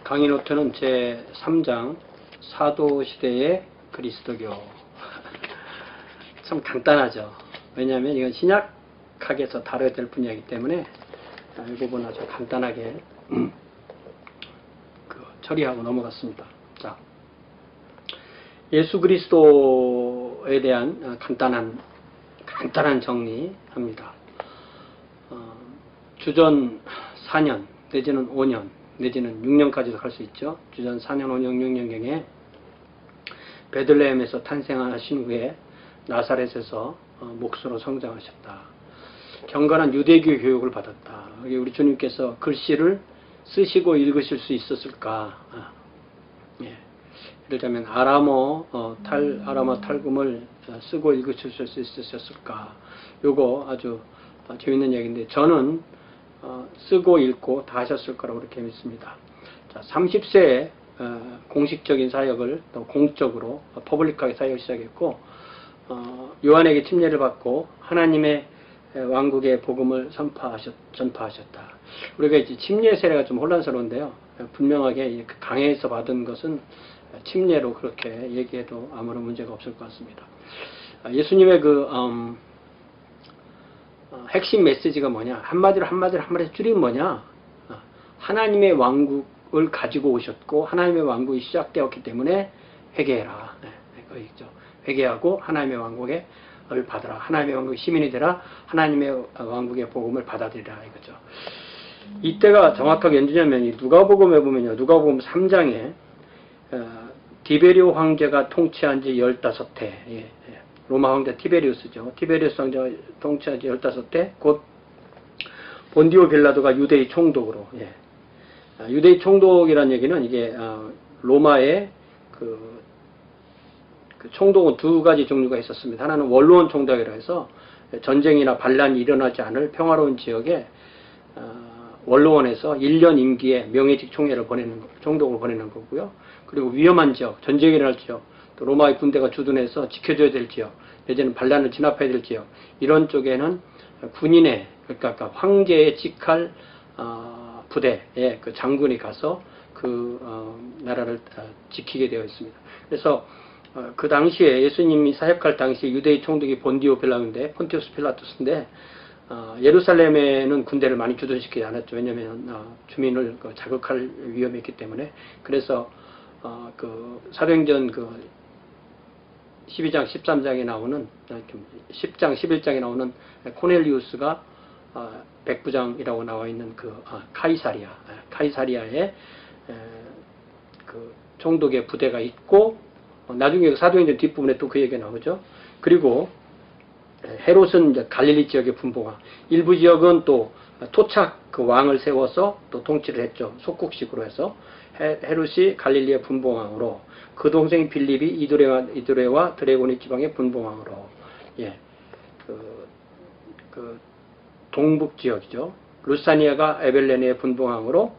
강의 노트는 제 3장 사도시대의 그리스도교. 참 간단하죠. 왜냐하면 이건 신약학에서 다뤄야 될 분야이기 때문에 이 부분 아주 간단하게 처리하고 넘어갔습니다. 자, 예수 그리스도에 대한 간단한 정리합니다. 주전 4년 내지는 5년 내지는 6년까지도 갈 수 있죠. 주전 4년, 5년, 6년경에 베들레헴에서 탄생하신 후에 나사렛에서 목수로 성장하셨다. 경건한 유대교 교육을 받았다. 우리 주님께서 글씨를 쓰시고 읽으실 수 있었을까? 예. 예를 들면 아람어 탈금을 쓰고 읽으실 수 있으셨을까? 요거 아주 재밌는 얘기인데 저는 쓰고 읽고 다 하셨을 거라고 그렇게 믿습니다. 자, 30세에 공식적인 사역을 또 공적으로 퍼블릭하게 사역을 시작했고 요한에게 침례를 받고 하나님의 왕국의 복음을 전파하셨다. 우리가 이제 침례 세례가 좀 혼란스러운데요. 분명하게 강해에서 받은 것은 침례로 그렇게 얘기해도 아무런 문제가 없을 것 같습니다. 예수님의 핵심 메시지가 뭐냐? 한마디로 줄이면 뭐냐? 하나님의 왕국을 가지고 오셨고 하나님의 왕국이 시작되었기 때문에 회개해라. 그거 있죠. 회개하고 하나님의 왕국을 받아라. 하나님의 왕국의 시민이 되라. 하나님의 왕국의 복음을 받아들이라 이거죠. 이때가 정확하게 언제냐면 누가복음에 보면요. 누가복음 3장에 디베리오 황제가 통치한 지 15해. 로마 황제 티베리우스죠. 티베리우스 황제가 통치한 지 15해. 곧 본디오 빌라도가 유대의 총독으로. 유대의 총독이라는 얘기는 이게 로마의 그 총독은 두 가지 종류가 있었습니다. 하나는 원로원 총독이라고 해서 전쟁이나 반란이 일어나지 않을 평화로운 지역에 원로원에서 1년 임기에 명예직 총독을 보내는 거고요. 그리고 위험한 지역, 전쟁이 일어날 지역, 또 로마의 군대가 주둔해서 지켜줘야 될 지역, 내지는 반란을 진압해야 될 지역, 이런 쪽에는 군인의, 그러니까 황제의 직할 부대의 그 장군이 가서 나라를 지키게 되어 있습니다. 그래서 그 당시에 예수님이 사역할 당시 유대의 총독이 본디오 빌라도인데 폰티우스 필라투스인데 예루살렘에는 군대를 많이 주둔시키지 않았죠. 왜냐하면 주민을 자극할 위험이 있기 때문에. 그래서 사도행전 12장 13장에 나오는 10장 11장에 나오는 코넬리우스가 백부장이라고 나와 있는 카이사리아에 총독의 부대가 있고 나중에 사도행전 뒷부분에 또 그 얘기가 나오죠. 그리고 헤롯은 이제 갈릴리 지역의 분봉왕, 일부 지역은 또 토착 왕을 세워서 또 통치를 했죠. 속국식으로 해서 헤롯이 갈릴리의 분봉왕으로, 그 동생 빌립이 이두레와 드래고니 지방의 분봉왕으로, 동북 지역이죠. 루사니아가 에벨레네의 분봉왕으로,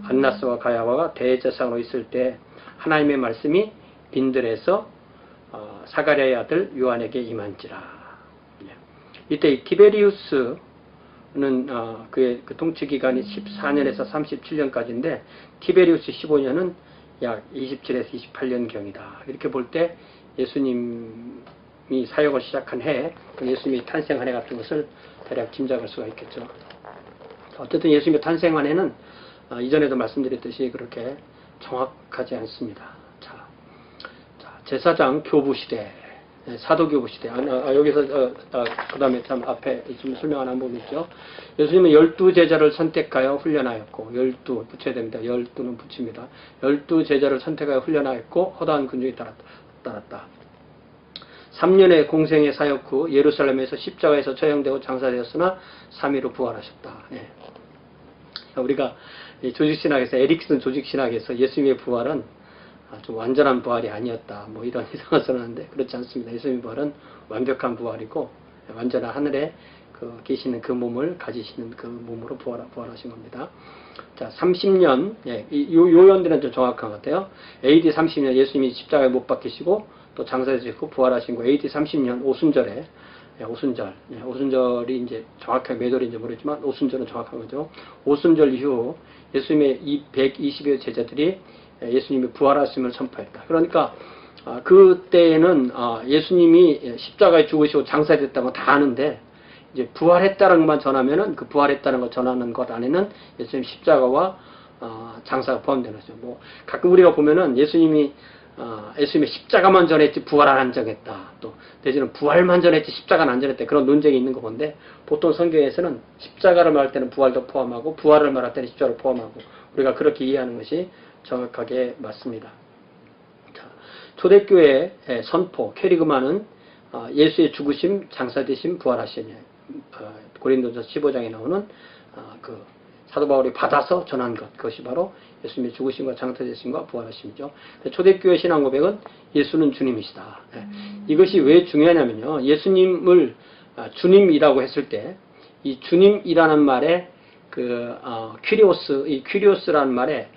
안나스와 가야바가 대제사장으로 있을 때 하나님의 말씀이 빈들에서 사가랴의 아들 요한에게 임한지라. 이때 티베리우스는 그의 통치 기간이 14년에서 37년까지인데 티베리우스 15년은 약 27에서 28년경이다. 이렇게 볼 때 예수님이 사역을 시작한 해, 예수님이 탄생한 해 같은 것을 대략 짐작할 수가 있겠죠. 어쨌든 예수님의 탄생한 해는 이전에도 말씀드렸듯이 그렇게 정확하지 않습니다. 자, 제사장 교부 시대, 사도 교부 시대. 여기서 그 다음에 참 앞에 좀 설명하는 부분이 있죠. 예수님은 12제자를 선택하여 훈련하였고, 12 붙여야 됩니다. 12는 붙입니다. 12제자를 선택하여 훈련하였고 허다한 군중이 따랐다. 3년의 공생의 사역 후 예루살렘에서 십자가에서 처형되고 장사되었으나 3일 후 부활하셨다. 우리가 조직신학에서 에릭슨 조직신학에서 예수님의 부활은 좀 완전한 부활이 아니었다. 뭐 이런 이상한 소리를 하는데 그렇지 않습니다. 예수님의 부활은 완벽한 부활이고 완전한 하늘에 계시는 그 몸을 가지시는 그 몸으로 부활하신 겁니다. 자, 30년, 요 연대는 좀 정확한 것 같아요. AD 30년 예수님이 십자가에 못 박히시고 또 장사되시고 부활하신 거 AD 30년 오순절에 오순절. 오순절이 이제 정확하게 몇 월인지 모르지만 오순절은 정확한 거죠. 오순절 이후 예수님의 이 120여 제자들이 예수님이 부활하심을 선포했다. 그러니까 그때에는 예수님이 십자가에 죽으시고 장사됐다고 다 아는데 이제 부활했다는 것만 전하면은 그 부활했다는 걸 전하는 것 안에는 예수님 십자가와 장사가 포함되는 거죠. 뭐 가끔 우리가 보면은 예수님이 십자가만 전했지 부활 안 전했다. 또 내지는 부활만 전했지 십자가는 안 전했다. 그런 논쟁이 있는 거 본데 보통 성경에서는 십자가를 말할 때는 부활도 포함하고 부활을 말할 때는 십자가를 포함하고 우리가 그렇게 이해하는 것이 정확하게 맞습니다. 자, 초대교회의 선포 캐리그마는 예수의 죽으심, 장사되심, 부활하심이에요. 고린도전서 15장에 나오는 그 사도 바울이 받아서 전한 것, 그것이 바로 예수님의 죽으심과 장사되심과 부활하심이죠. 초대교회 신앙 고백은 예수는 주님이시다. 이것이 왜 중요하냐면요, 예수님을 주님이라고 했을 때 이 주님이라는 말에 그 퀴리오스, 이 퀴리오스라는 말에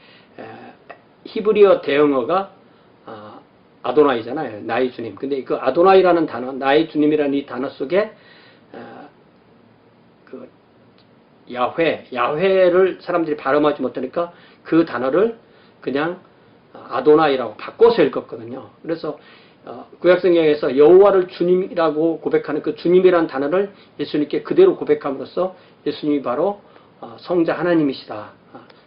히브리어 대응어가 아도나이잖아요. 나의 주님. 근데 그 아도나이라는 단어, 나의 주님이라는 이 단어 속에 그 야훼를 사람들이 발음하지 못하니까 그 단어를 그냥 아도나이라고 바꿔서 읽었거든요. 그래서 구약성경에서 여호와를 주님이라고 고백하는 그 주님이라는 단어를 예수님께 그대로 고백함으로써 예수님이 바로 성자 하나님이시다.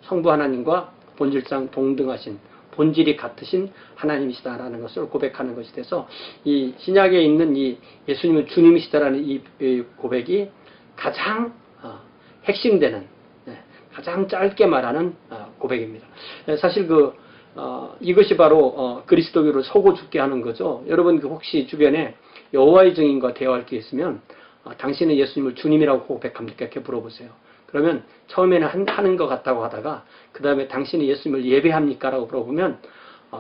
성부 하나님과 본질상 동등하신, 본질이 같으신 하나님이시다라는 것을 고백하는 것이 돼서 이 신약에 있는 이 예수님은 주님이시다라는 이 고백이 가장 핵심되는, 가장 짧게 말하는 고백입니다. 사실 이것이 바로 그리스도교를 속고 죽게 하는 거죠. 여러분 혹시 주변에 여호와의 증인과 대화할 게 있으면 당신은 예수님을 주님이라고 고백합니까? 이렇게 물어보세요. 그러면 처음에는 하는 것 같다고 하다가 그 다음에 당신이 예수님을 예배합니까? 라고 물어보면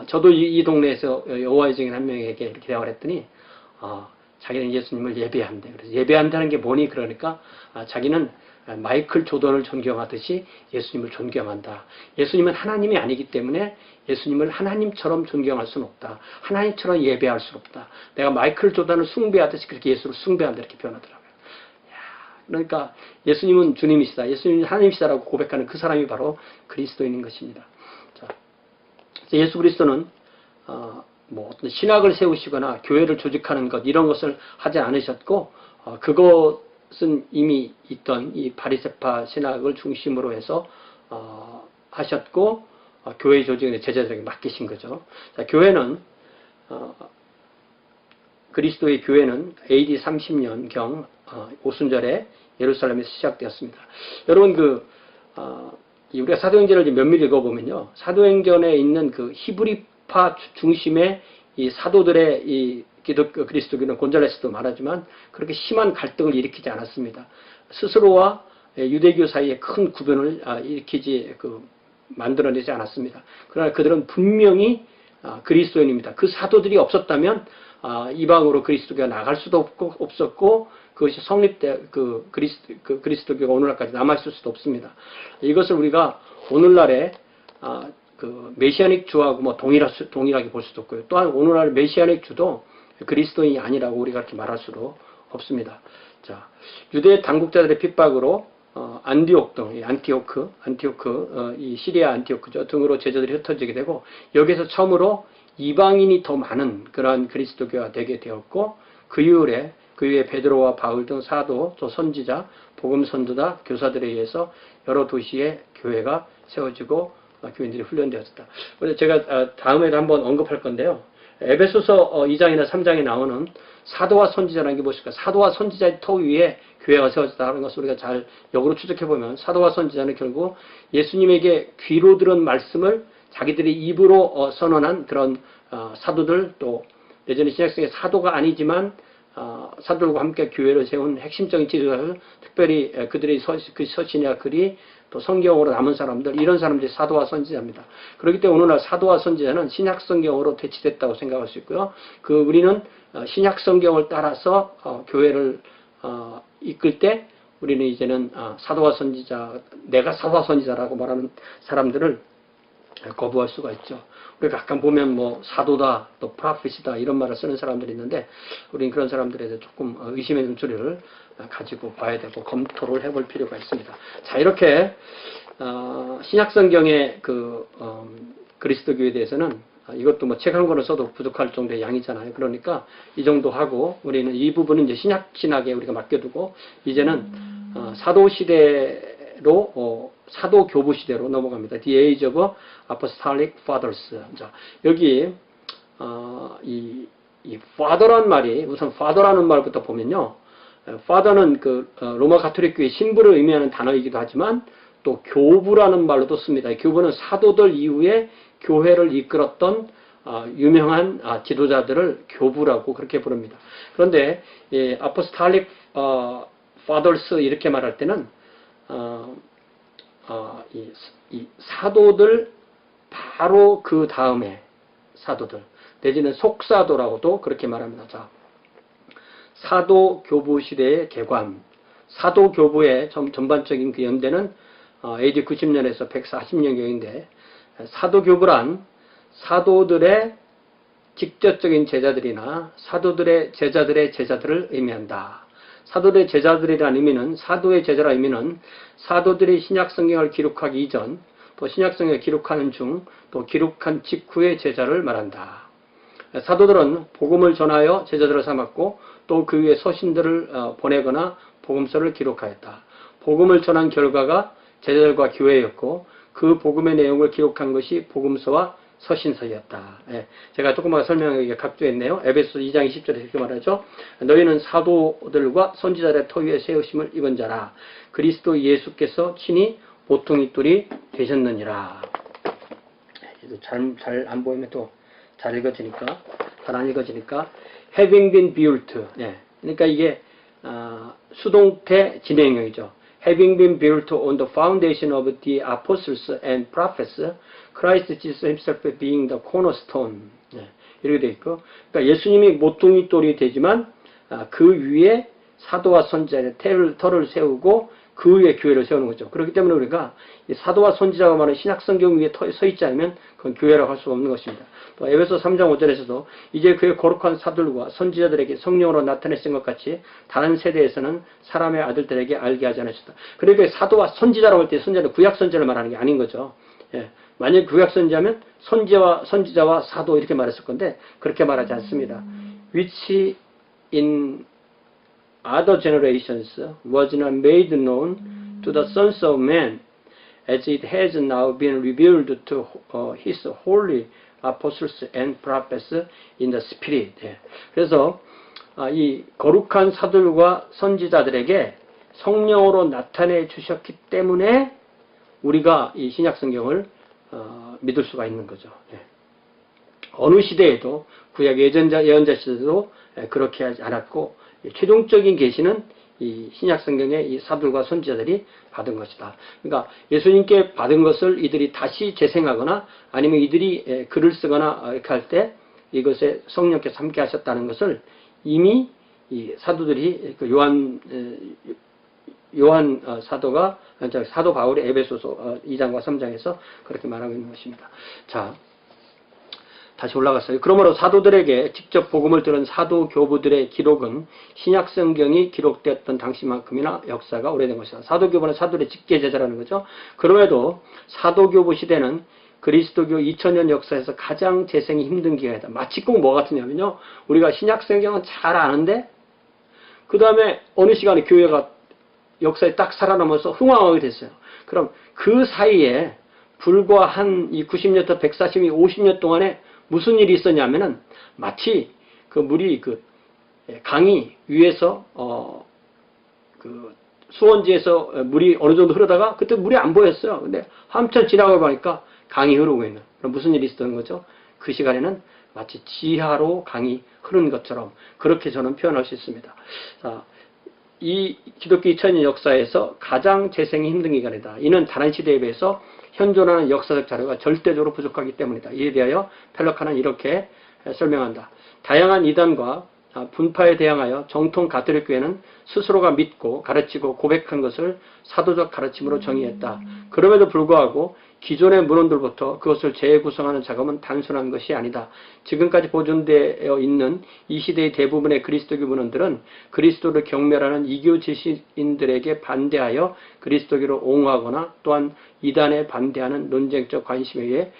저도 이 동네에서 여호와의 증인 한 명에게 이렇게 대화를 했더니 자기는 예수님을 예배한대. 그래서 예배한다는 게 뭐니? 그러니까 자기는 마이클 조던을 존경하듯이 예수님을 존경한다. 예수님은 하나님이 아니기 때문에 예수님을 하나님처럼 존경할 수는 없다. 하나님처럼 예배할 수는 없다. 내가 마이클 조던을 숭배하듯이 그렇게 예수를 숭배한다. 이렇게 표현하더라고요. 그러니까 예수님은 주님이시다. 예수님은 하나님이시다라고 고백하는 그 사람이 바로 그리스도인인 것입니다. 자, 예수 그리스도는 뭐 어떤 신학을 세우시거나 교회를 조직하는 것 이런 것을 하지 않으셨고 그것은 이미 있던 이 바리새파 신학을 중심으로 해서 하셨고 교회 조직의 제자들에게 맡기신 거죠. 자, 교회는 그리스도의 교회는 AD 30년경 오순절에 예루살렘에서 시작되었습니다. 여러분 우리가 사도행전을 면밀히 읽어보면요, 사도행전에 있는 그 히브리파 중심의 이 사도들의 이 그리스도교는 곤잘레스도 말하지만 그렇게 심한 갈등을 일으키지 않았습니다. 스스로와 유대교 사이에 큰 구변을 만들어내지 않았습니다. 그러나 그들은 분명히 그리스도인입니다. 그 사도들이 없었다면 이방으로 그리스도교가 나갈 수도 없었고 그것이 성립돼 그리스도교가 오늘날까지 남아있을 수도 없습니다. 이것을 우리가 오늘날에 메시아닉 주하고 뭐 동일하게 볼 수도 없고요. 또한 오늘날 메시아닉 주도 그리스도인이 아니라고 우리가 그렇게 말할 수도 없습니다. 자, 유대 당국자들의 핍박으로 안티오크, 이 시리아 안티오크죠 등으로 제자들이 흩어지게 되고 여기서 처음으로 이방인이 더 많은 그러한 그리스도교가 되게 되었고 그 이후에 베드로와 바울 등 사도, 또 선지자, 복음 선도자, 교사들에 의해서 여러 도시에 교회가 세워지고 교인들이 훈련되었다. 그래서 제가 다음에도 한번 언급할 건데요. 에베소서 2장이나 3장에 나오는 사도와 선지자라는 게 무엇일까? 사도와 선지자의 터 위에 교회가 세워졌다는 것을 우리가 잘 역으로 추적해보면 사도와 선지자는 결국 예수님에게 귀로 들은 말씀을 자기들이 입으로 선언한 그런 사도들, 또 예전에 신약성의 사도가 아니지만 사도들과 함께 교회를 세운 핵심적인 지도자들, 특별히 그들의 서신이나 글이 또 성경으로 남은 사람들, 이런 사람들이 사도와 선지자입니다. 그렇기 때문에 오늘날 사도와 선지자는 신약 성경으로 대치됐다고 생각할 수 있고요. 우리는 신약 성경을 따라서 교회를 이끌 때 우리는 이제는 사도와 선지자, 내가 사도와 선지자라고 말하는 사람들을 거부할 수가 있죠. 우리가 가끔 보면 뭐 사도다, 또 프로핏이다 이런 말을 쓰는 사람들이 있는데 우리는 그런 사람들에 대해 조금 의심의 눈초리를 가지고 봐야 되고 검토를 해볼 필요가 있습니다. 자, 이렇게 신약성경의 그리스도교에 대해서는 이것도 뭐 책 한 권을 써도 부족할 정도의 양이잖아요. 그러니까 이 정도 하고 우리는 이 부분은 이제 신약신학에 우리가 맡겨두고 이제는 사도 시대로 사도 교부 시대로 넘어갑니다. The Age of Apostolic Fathers. 자, 여기 이 father란 말이 우선 father라는 말부터 보면요. father는 그 로마 가톨릭교의 신부를 의미하는 단어이기도 하지만 또 교부라는 말로도 씁니다. 교부는 사도들 이후에 교회를 이끌었던 유명한 지도자들을 교부라고 그렇게 부릅니다. 그런데 Apostolic Fathers 이렇게 말할 때는 이 사도들 바로 그 다음에 사도들 내지는 속사도라고도 그렇게 말합니다. 자, 사도 교부 시대의 개관, 사도 교부의 전반적인 그 연대는 AD 90년에서 140년경인데 사도 교부란 사도들의 직접적인 제자들이나 사도들의 제자들을 의미한다. 사도들의 제자들이라는 의미는 사도의 제자라는 의미는 사도들이 신약성경을 기록하기 이전 또 신약성경을 기록하는 중 또 기록한 직후의 제자를 말한다. 사도들은 복음을 전하여 제자들을 삼았고 또 그 위에 서신들을 보내거나 복음서를 기록하였다. 복음을 전한 결과가 제자들과 교회였고 그 복음의 내용을 기록한 것이 복음서와 서신서였다. 예, 제가 조금 아까 설명하기에 각조했네요. 에베소 2장 20절에 이렇게 말하죠. 너희는 사도들과 선지자들의 터 위에 세우심을 입은 자라. 그리스도 예수께서 친히 보통이돌이 되셨느니라. 잘 안 보이면 또 잘 읽어지니까, 잘 안 읽어지니까 having been built. 예, 그러니까 이게 수동태 진행형이죠. Having been built on the foundation of the apostles and prophets, Christ Jesus himself being the cornerstone. 네, 이렇게 되어 있고, 그러니까 예수님이 모퉁이 돌이 되지만 그 위에 사도와 선지자의 터를 세우고 그 위에 교회를 세우는 거죠. 그렇기 때문에 우리가 사도와 선지자가 말하는 신약성경 위에 서 있지 않으면 그건 교회라고 할 수가 없는 것입니다. 또 에베소 3장 5절에서도 이제 그의 거룩한 사도들과 선지자들에게 성령으로 나타내신 것 같이 다른 세대에서는 사람의 아들들에게 알게 하지 않으셨다. 그러니까 사도와 선지자라고 할 때 선지자는 구약 선지자를 말하는 게 아닌 거죠. 예. 만약에 구약 선지자면 선지자와 사도 이렇게 말했을 건데 그렇게 말하지 않습니다. Which in other generations was not made known to the sons of men as it has now been revealed to his holy apostles and prophets in the spirit. 예. 그래서 이 거룩한 사도들과 선지자들에게 성령으로 나타내 주셨기 때문에 우리가 이 신약성경을 믿을 수가 있는 거죠. 예. 어느 시대에도 구약 예언자 시대도 그렇게 하지 않았고 최종적인 계시는 이 신약성경의 이 사도들과 선지자들이 받은 것이다. 그러니까 예수님께 받은 것을 이들이 다시 재생하거나 아니면 이들이 글을 쓰거나 이렇게 할 때 이것에 성령께서 함께 하셨다는 것을 이미 이 사도들이 그 요한 사도가 사도 바울의 에베소서 2장과 3장에서 그렇게 말하고 있는 것입니다. 자, 다시 올라갔어요. 그러므로 사도들에게 직접 복음을 들은 사도 교부들의 기록은 신약성경이 기록되었던 당시만큼이나 역사가 오래된 것이다. 사도 교부는 사도들의 직계 제자라는 거죠. 그럼에도 사도 교부 시대는 그리스도교 2000년 역사에서 가장 재생이 힘든 기간이다. 마치 꼭 뭐 같으냐면요. 우리가 신약성경은 잘 아는데 그 다음에 어느 시간에 교회가 역사에 딱 살아남아서 흥왕하게 됐어요. 그럼 그 사이에 불과 한 이 90년부터 140년, 50년 동안에 무슨 일이 있었냐면은 마치 그 물이 그 강이 위에서 그 수원지에서 물이 어느 정도 흐르다가 그때 물이 안 보였어요. 근데 한참 지나가 보니까 강이 흐르고 있는. 그럼 무슨 일이 있었던 거죠? 그 시간에는 마치 지하로 강이 흐르는 것처럼 그렇게 저는 표현할 수 있습니다. 자, 이 기독교 2000년 역사에서 가장 재생이 힘든 기간이다. 이는 다른 시대에 비해서 현존하는 역사적 자료가 절대적으로 부족하기 때문이다. 이에 대하여 펠러카는 이렇게 설명한다. 다양한 이단과 분파에 대항하여 정통 가톨릭 교회는 스스로가 믿고 가르치고 고백한 것을 사도적 가르침으로 정의했다. 그럼에도 불구하고 기존의 문헌들부터 그것을 재구성하는 작업은 단순한 것이 아니다. 지금까지 보존되어 있는 이 시대의 대부분의 그리스도교 문헌들은 그리스도를 경멸하는 이교 지식인들에게 반대하여 그리스도교를 옹호하거나 또한 이단에 반대하는 논쟁적 관심에 의해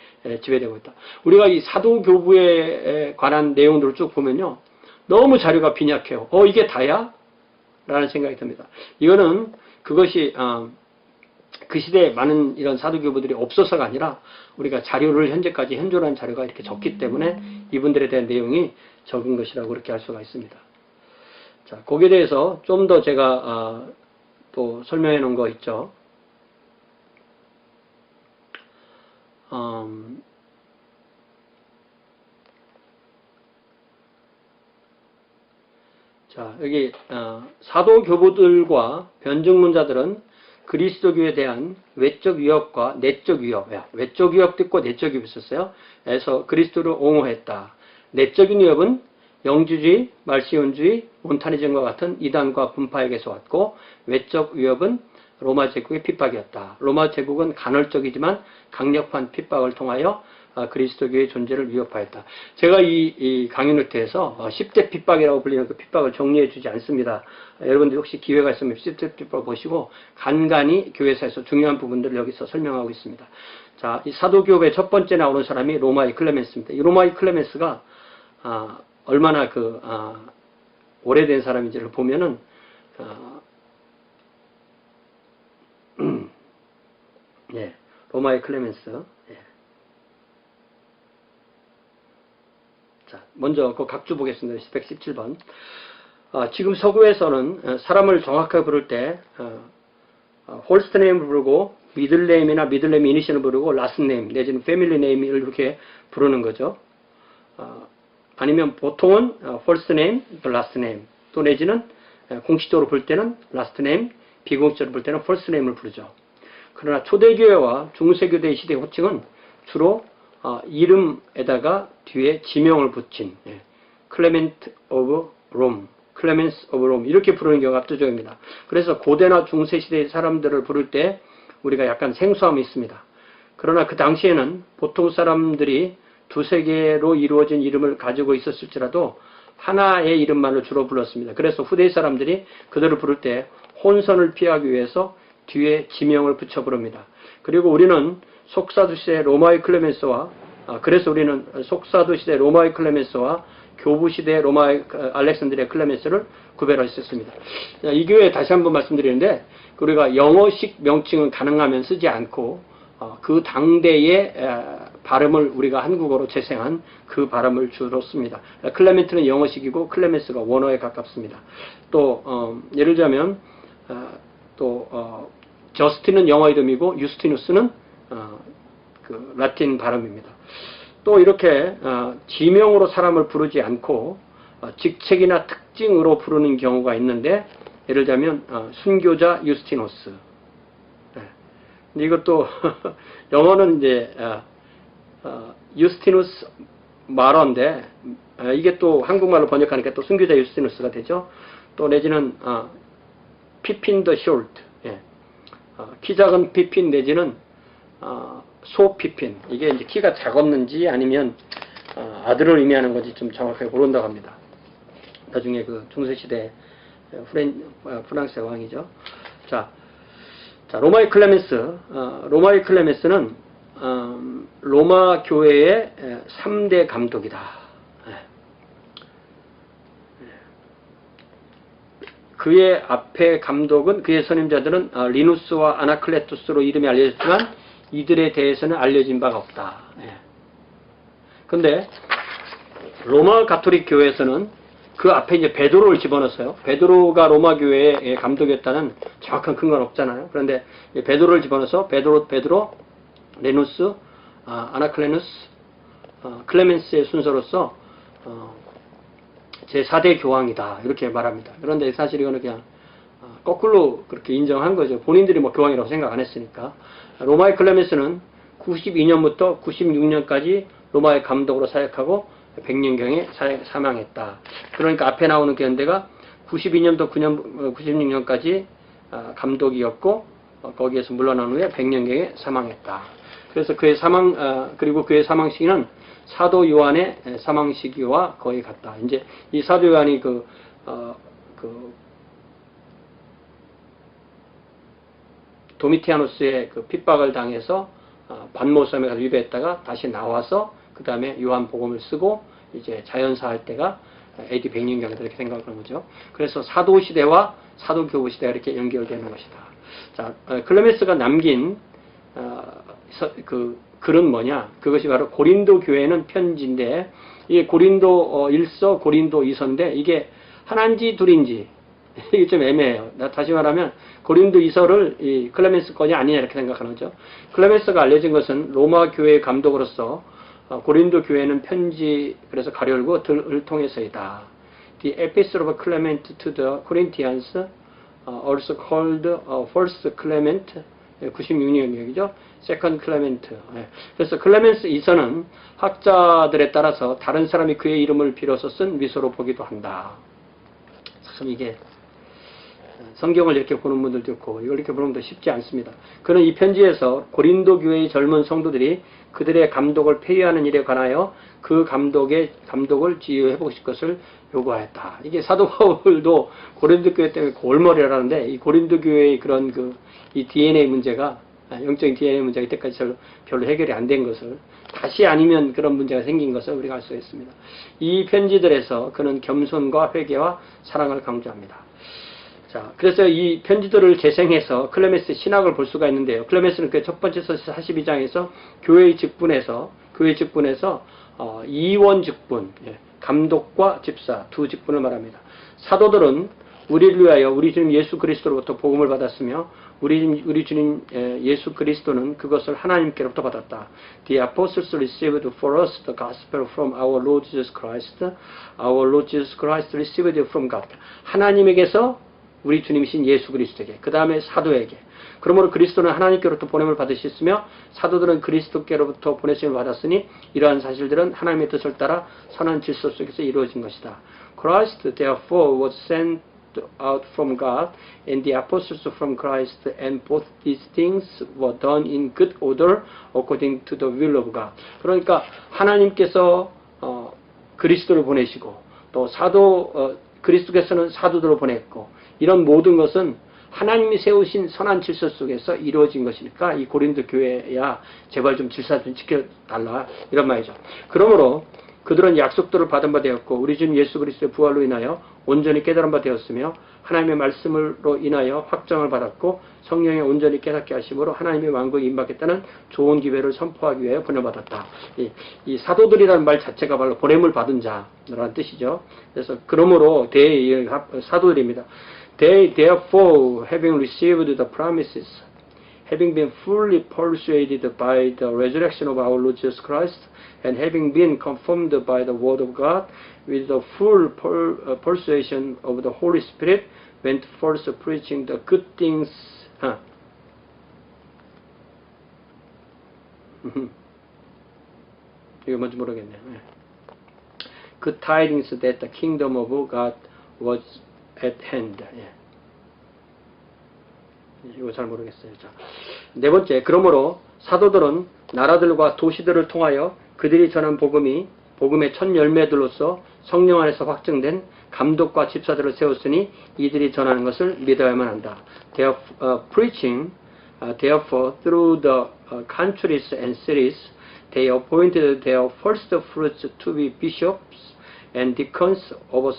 지배되고 있다. 우리가 이 사도교부에 관한 내용들을 쭉 보면요, 너무 자료가 빈약해요. 이게 다야? 라는 생각이 듭니다. 이거는 그것이 그 시대에 많은 이런 사도교부들이 없어서가 아니라 우리가 자료를 현재까지 현존한 자료가 이렇게 적기 때문에 이분들에 대한 내용이 적은 것이라고 그렇게 할 수가 있습니다. 자, 거기에 대해서 좀 더 제가 또 설명해 놓은 거 있죠. 자, 여기 사도교부들과 변증론자들은 그리스도교에 대한 외적 위협과 내적 위협, 외적 위협도 있고 내적 위협이 있었어요. 그래서 그리스도를 옹호했다. 내적인 위협은 영주주의, 말시온주의, 몬타니즘과 같은 이단과 분파에게서 왔고, 외적 위협은 로마 제국의 핍박이었다. 로마 제국은 간헐적이지만 강력한 핍박을 통하여 그리스도교의 존재를 위협하였다. 제가 이 강의 노트에서 10대 핍박이라고 불리는 그 핍박을 정리해 주지 않습니다. 여러분들 혹시 기회가 있으면 10대 핍박을 보시고 간간히 교회사에서 중요한 부분들을 여기서 설명하고 있습니다. 자, 이 사도교회의 첫 번째 나오는 사람이 로마의 클레멘스입니다. 이 로마의 클레멘스가 얼마나 오래된 사람인지를 보면은 예, 로마의 클레멘스. 예. 자, 먼저 그 각주 보겠습니다. 117번. 지금 서구에서는 사람을 정확하게 부를 때 홀스트 네임을 부르고 미들네임이나 미들네임 이니셜을 부르고 라스트 네임 내지는 패밀리 네임을 이렇게 부르는 거죠. 아니면 보통은 홀스트 네임, 라스트 네임 또 내지는 공식적으로 부를 때는 라스트 네임, 비공식적으로 부를 때는 홀스트 네임을 부르죠. 그러나 초대교회와 중세교대의 시대 호칭은 주로 이름에다가 뒤에 지명을 붙인 클레멘트 오브 롬, 클레멘스 오브 롬 이렇게 부르는 경우가 압도적입니다. 그래서 고대나 중세 시대의 사람들을 부를 때 우리가 약간 생소함이 있습니다. 그러나 그 당시에는 보통 사람들이 두세 개로 이루어진 이름을 가지고 있었을지라도 하나의 이름만을 주로 불렀습니다. 그래서 후대 사람들이 그들을 부를 때 혼선을 피하기 위해서 뒤에 지명을 붙여 부릅니다. 그리고 우리는 속사도시대 로마의 클레멘스와 그래서 우리는 속사도시대 로마의 클레멘스와 교부시대 로마의 알렉산드리아 클레멘스를 구별할 수 있습니다. 이 교회 다시 한번 말씀드리는데 우리가 영어식 명칭은 가능하면 쓰지 않고 그 당대의 발음을 우리가 한국어로 재생한 그 발음을 주로 씁니다. 클레멘트는 영어식이고 클레멘스가 원어에 가깝습니다. 또 예를 들자면 저스틴은 영어 이름이고 유스티누스는 그 라틴 발음입니다. 또 이렇게 지명으로 사람을 부르지 않고 직책이나 특징으로 부르는 경우가 있는데 예를 들자면 순교자 유스티누스. 근데 이것도 영어는 이제 유스티누스 마러인데 이게 또 한국말로 번역하니까 또 순교자 유스티누스가 되죠. 또 내지는 피핀 더 숄트, 키 작은 피핀 내지는 소 피핀, 이게 이제 키가 작았는지 아니면 아들을 의미하는 건지 좀 정확하게 모른다고 합니다. 나중에 그 중세시대 프랑스의 왕이죠. 자, 로마의 클레멘스. 로마의 클레멘스는 로마 교회의 3대 감독이다. 그의 앞에 감독은 그의 선임자들은 리누스와 아나클레투스로 이름이 알려졌지만 이들에 대해서는 알려진 바가 없다. 그런데 로마 가톨릭 교회에서는 그 앞에 이제 베드로를 집어넣었어요. 베드로가 로마 교회의 감독이었다는 정확한 근거는 없잖아요. 그런데 베드로를 집어넣어서 베드로, 레누스, 아나클레누스, 클레멘스의 순서로서 제4대 교황이다 이렇게 말합니다. 그런데 사실 이거는 그냥 거꾸로 그렇게 인정한 거죠. 본인들이 뭐 교황이라고 생각 안 했으니까. 로마의 클레멘스는 92년부터 96년까지 로마의 감독으로 사역하고 100년경에 사망했다. 그러니까 앞에 나오는 견대가 92년부터 96년까지 감독이었고 거기에서 물러난 후에 100년경에 사망했다. 그래서 그의 그리고 그의 사망 시기는 사도 요한의 사망 시기와 거의 같다. 이제 이 사도 요한이 도미티아누스의 그 핍박을 당해서 반모섬에 가서 유배했다가 다시 나와서 그 다음에 요한복음을 쓰고 이제 자연사 할 때가 AD 100년경에 이렇게 생각하는 거죠. 그래서 사도 시대와 사도교부 시대가 이렇게 연결되는 것이다. 자, 클레멘스가 남긴 그 글은 뭐냐? 그것이 바로 고린도 교회는 편지인데 이게 고린도 1서, 고린도 2서인데 이게 하나인지 둘인지 이게 좀 애매해요. 다시 말하면 고린도 2서를 이 클레멘스 건이 아니냐 이렇게 생각하는 거죠. 클레멘스가 알려진 것은 로마 교회의 감독으로서 고린도 교회는 편지 그래서 가려울고 을 통해서이다. The Epistle of Clement to the Corinthians, also called First Clement, 96년이죠. Second Clement. 그래서 클레멘스 2서는 학자들에 따라서 다른 사람이 그의 이름을 빌어서 쓴 미소로 보기도 한다. 참 이게 성경을 이렇게 보는 분들도 있고 이걸 이렇게 보는 것도 쉽지 않습니다. 그는 이 편지에서 고린도 교회의 젊은 성도들이 그들의 감독을 폐위하는 일에 관하여 그 감독을 지휘해 보실 것을 요구하였다. 이게 사도 바울도 고린도 교회 때문에 골머리라는데 이 고린도 교회의 그런 이 DNA 문제가 영적인 DNA 문제가 이때까지 별로 해결이 안 된 것을 다시 아니면 그런 문제가 생긴 것을 우리가 알 수 있습니다. 이 편지들에서 그는 겸손과 회개와 사랑을 강조합니다. 자, 그래서 이 편지들을 재생해서 클레멘스 신학을 볼 수가 있는데요. 클레멘스는 그 첫 번째 서 42장에서 교회의 직분에서 이원 직분, 감독과 집사 두 직분을 말합니다. 사도들은 우리를 위하여 우리 주님 예수 그리스도로부터 복음을 받았으며 우리 주님 예수 그리스도는 그것을 하나님께로부터 받았다. The apostles received for us the gospel from our Lord Jesus Christ. Our Lord Jesus Christ received it from God. 하나님에게서 우리 주님이신 예수 그리스도에게, 그 다음에 사도에게. 그러므로 그리스도는 하나님께로부터 보냄을 받으셨으며 사도들은 그리스도께로부터 보내심을 받았으니 이러한 사실들은 하나님의 뜻을 따라 선한 질서 속에서 이루어진 것이다. Christ therefore was sent out from God and the apostles from Christ, and both these things were done in good order according to the will of God. 그러니까 하나님께서 그리스도를 보내시고 또 그리스도께서는 사도들을 보냈고 이런 모든 것은 하나님이 세우신 선한 질서 속에서 이루어진 것이니까 이 고린도 교회야 제발 좀 질서 좀 지켜달라 이런 말이죠. 그러므로 그들은 약속들을 받은 바 되었고 우리 주님 예수 그리스도의 부활로 인하여 온전히 깨달은 바 되었으며 하나님의 말씀으로 인하여 확정을 받았고 성령에 온전히 깨닫게 하심으로 하나님의 왕국에 임하겠다는 좋은 기회를 선포하기 위하여 보내받았다. 이 사도들이라는 말 자체가 바로 보냄을 받은 자라는 뜻이죠. 그래서 그러므로 사도들입니다. They therefore, having received the promises, having been fully persuaded by the resurrection of our Lord Jesus Christ, and having been confirmed by the word of God, with the full persuasion of the Holy Spirit, went forth preaching the good things. 이거 뭔지 모르겠네요. Good tidings that the kingdom of God was at hand. 이거 잘 모르겠어요. 자, 네 번째, 그러므로 사도들은 나라들과 도시들을 통하여 그들이 전한 복음의 첫 열매들로서 성령 안에서 확증된 감독과 집사들을 세웠으니 이들이 전하는 것을 믿어야만 한다. Preaching, therefore, through the countries and cities, they appointed their first fruits to be bishops and deacons of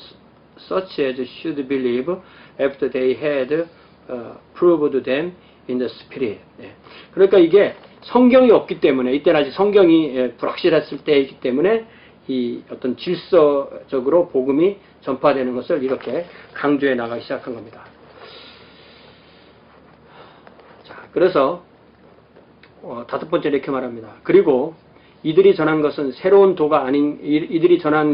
such as should believe after they had proved them in the spirit. 그러니까 이게 성경이 없기 때문에 이때는 아직 성경이 불확실했을 때이기 때문에 이 어떤 질서적으로 복음이 전파되는 것을 이렇게 강조해 나가기 시작한 겁니다. 자, 그래서 다섯 번째 이렇게 말합니다. 그리고 이들이 전한 것이 새로운 도가 아닌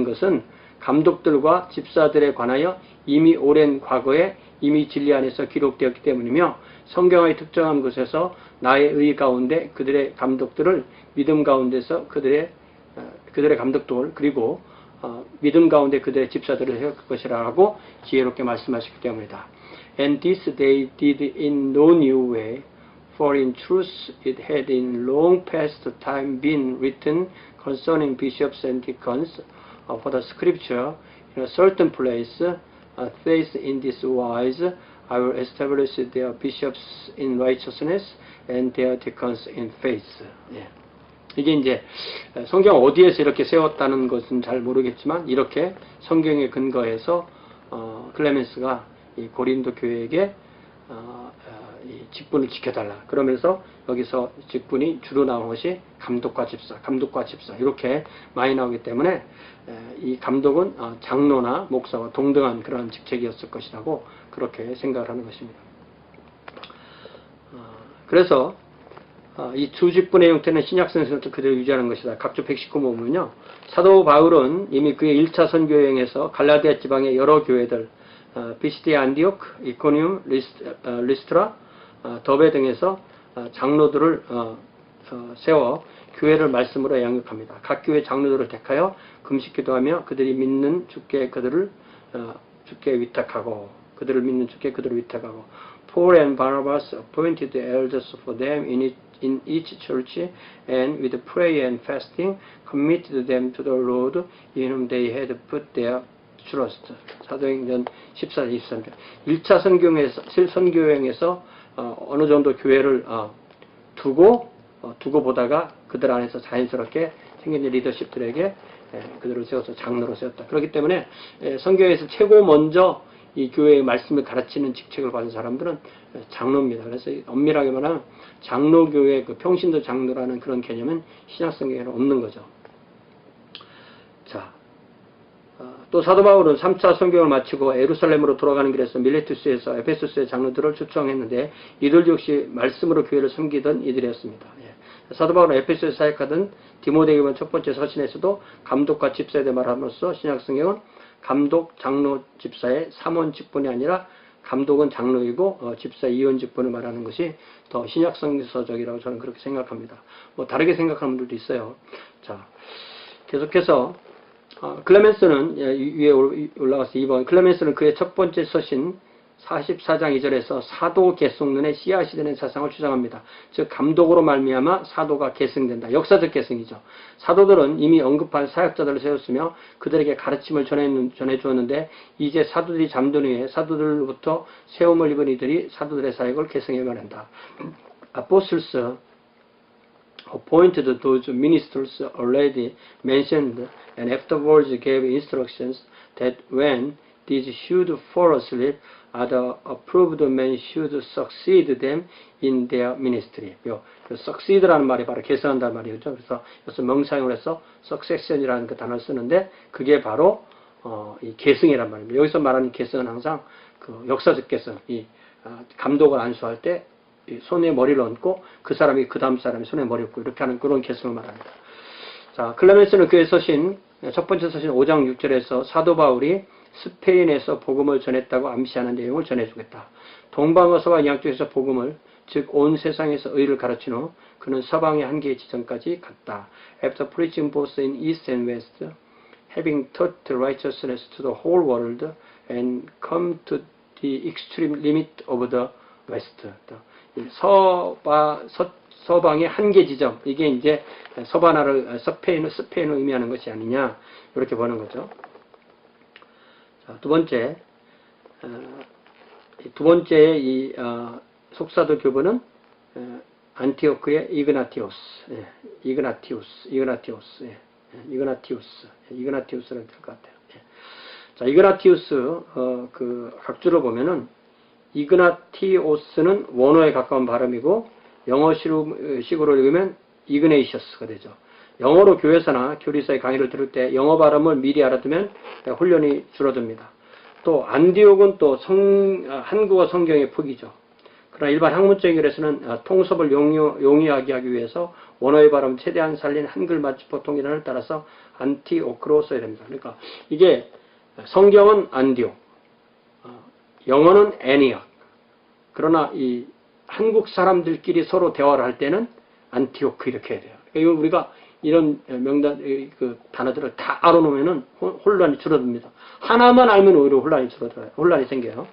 것은 감독들과 집사들에 관하여 이미 오랜 과거에 이미 진리 안에서 기록되었기 때문이며 성경의 특정한 곳에서 나의 의 가운데 그들의 감독들을 믿음 가운데서 그들의 감독들 그리고 믿음 가운데 그들의 집사들을 세울 것이라 하고 지혜롭게 말씀하셨기 때문이다. And this they did in no new way, for in truth it had in long past time been written concerning bishops and deacons, for the scripture in a certain place says in this wise, I will establish their bishops in righteousness and their deacons in faith. 예. 이게 이제 성경 어디에서 이렇게 세웠다는 것은 잘 모르겠지만 이렇게 성경에 근거해서 클레멘스가 이 고린도 교회에게 이 직분을 지켜달라. 그러면서 여기서 직분이 주로 나온 것이 감독과 집사 이렇게 많이 나오기 때문에 이 감독은 장로나 목사와 동등한 그런 직책이었을 것이라고 그렇게 생각을 하는 것입니다. 그래서 이 두 직분의 형태는 신약성에서도 그대로 유지하는 것이다. 각주 119 보면요. 사도 바울은 이미 그의 1차 선교 여행에서 갈라디아 지방의 여러 교회들 비시디아 안디옥, 이코니움, 리스트라, 더베 등에서 장로들을 세워 교회를 말씀으로 양육합니다. 각 교회 장로들을 택하여 금식기도하며 그들이 믿는 주께 그들을 위탁하고 Paul and Barnabas appointed the elders for them in each church, and with prayer and fasting committed them to the Lord in whom they had put their trust. 사도행전 14, 23절. 1차 선교여행에서 어느 정도 교회를 두고 보다가 그들 안에서 자연스럽게 생긴 리더십들에게 그들을 세워서 장로로 세웠다. 그렇기 때문에 선교에서 최고 먼저 이 교회의 말씀을 가르치는 직책을 받은 사람들은 장로입니다. 그래서 엄밀하게 말하면 장로교회 그 평신도 장로라는 그런 개념은 신약성경에는 없는 거죠. 자, 또 사도 바울은 3차 선교를 마치고 예루살렘으로 돌아가는 길에서 밀레투스에서 에베소스의 장로들을 초청했는데 이들 역시 말씀으로 교회를 섬기던 이들이었습니다. 사도 바울은 에베소에서 사역하던 디모데에게만 첫 번째 서신에서도 감독과 집사에 대해 말함으로써 신약성경은 감독, 장로, 집사의 3원 직분이 아니라 감독은 장로이고 집사 2원 직분을 말하는 것이 더 신약성서적이라고 저는 그렇게 생각합니다. 뭐 다르게 생각하는 분들도 있어요. 자, 계속해서 클레멘스는 위에 올라가서 2번 클레멘스는 그의 첫 번째 서신 44장 2절에서 사도 계승론의 씨앗이 되는 사상을 주장합니다. 즉 감독으로 말미암아 사도가 계승된다. 역사적 계승이죠. 사도들은 이미 언급한 사역자들을 세웠으며 그들에게 가르침을 전해주었는데 이제 사도들이 잠든 후에 사도들로부터 세움을 입은 이들이 사도들의 사역을 계승해 말한다. Apostles appointed those ministers already mentioned and afterwards gave instructions that when these should fall asleep, other approved men should succeed them in their ministry. succeed라는 말이 바로 계승한다는 말이죠. 그래서 여기서 명사용을 해서 succession이라는 그 단어를 쓰는데 그게 바로 이 계승이란 말입니다. 여기서 말하는 계승은 항상 그 역사적 계승, 이 감독을 안수할 때 손에 머리를 얹고 그 사람이 그 다음 사람이 손에 머리를 얹고 이렇게 하는 그런 계승을 말합니다. 자, 클레멘스는 그의 서신 첫 번째 서신 5장 6절에서 사도 바울이 스페인에서 복음을 전했다고 암시하는 내용을 전해주겠다. 동방어서와 양쪽에서 복음을 즉 온 세상에서 의를 가르친 후 그는 서방의 한계의 지점까지 갔다. After preaching both in east and west, having taught righteousness to the whole world and come to the extreme limit of the west. 서방의 한계 지점, 이게 이제 서바나를 스페인을 의미하는 것이 아니냐 이렇게 보는 거죠. 자, 두 번째의 이 속사도 교부는 안티오크의 이그나티우스라고 될 것 같아요. 자, 이그나티우스 그 각주를 보면은 이그나티오스는 원어에 가까운 발음이고 영어식으로 읽으면 이그네이셔스가 되죠. 영어로 교회사나 교리사의 강의를 들을 때 영어 발음을 미리 알아두면 훈련이 줄어듭니다. 또 안디옥은 또 한국어 성경의 폭이죠. 그러나 일반 학문적인 글에서는 통섭을 용이하게 하기 위해서 원어의 발음 최대한 살린 한글 맞춤법 통일안을 따라서 안티오크로 써야 됩니다. 그러니까 이게 성경은 안디옥, 영어는 애니악. 그러나 이 한국 사람들끼리 서로 대화를 할 때는 안티오크 이렇게 해야 돼요. 그러니까 우리가 이런 그 단어들을 다 알아놓으면은 혼란이 줄어듭니다. 하나만 알면 오히려 혼란이 생겨요.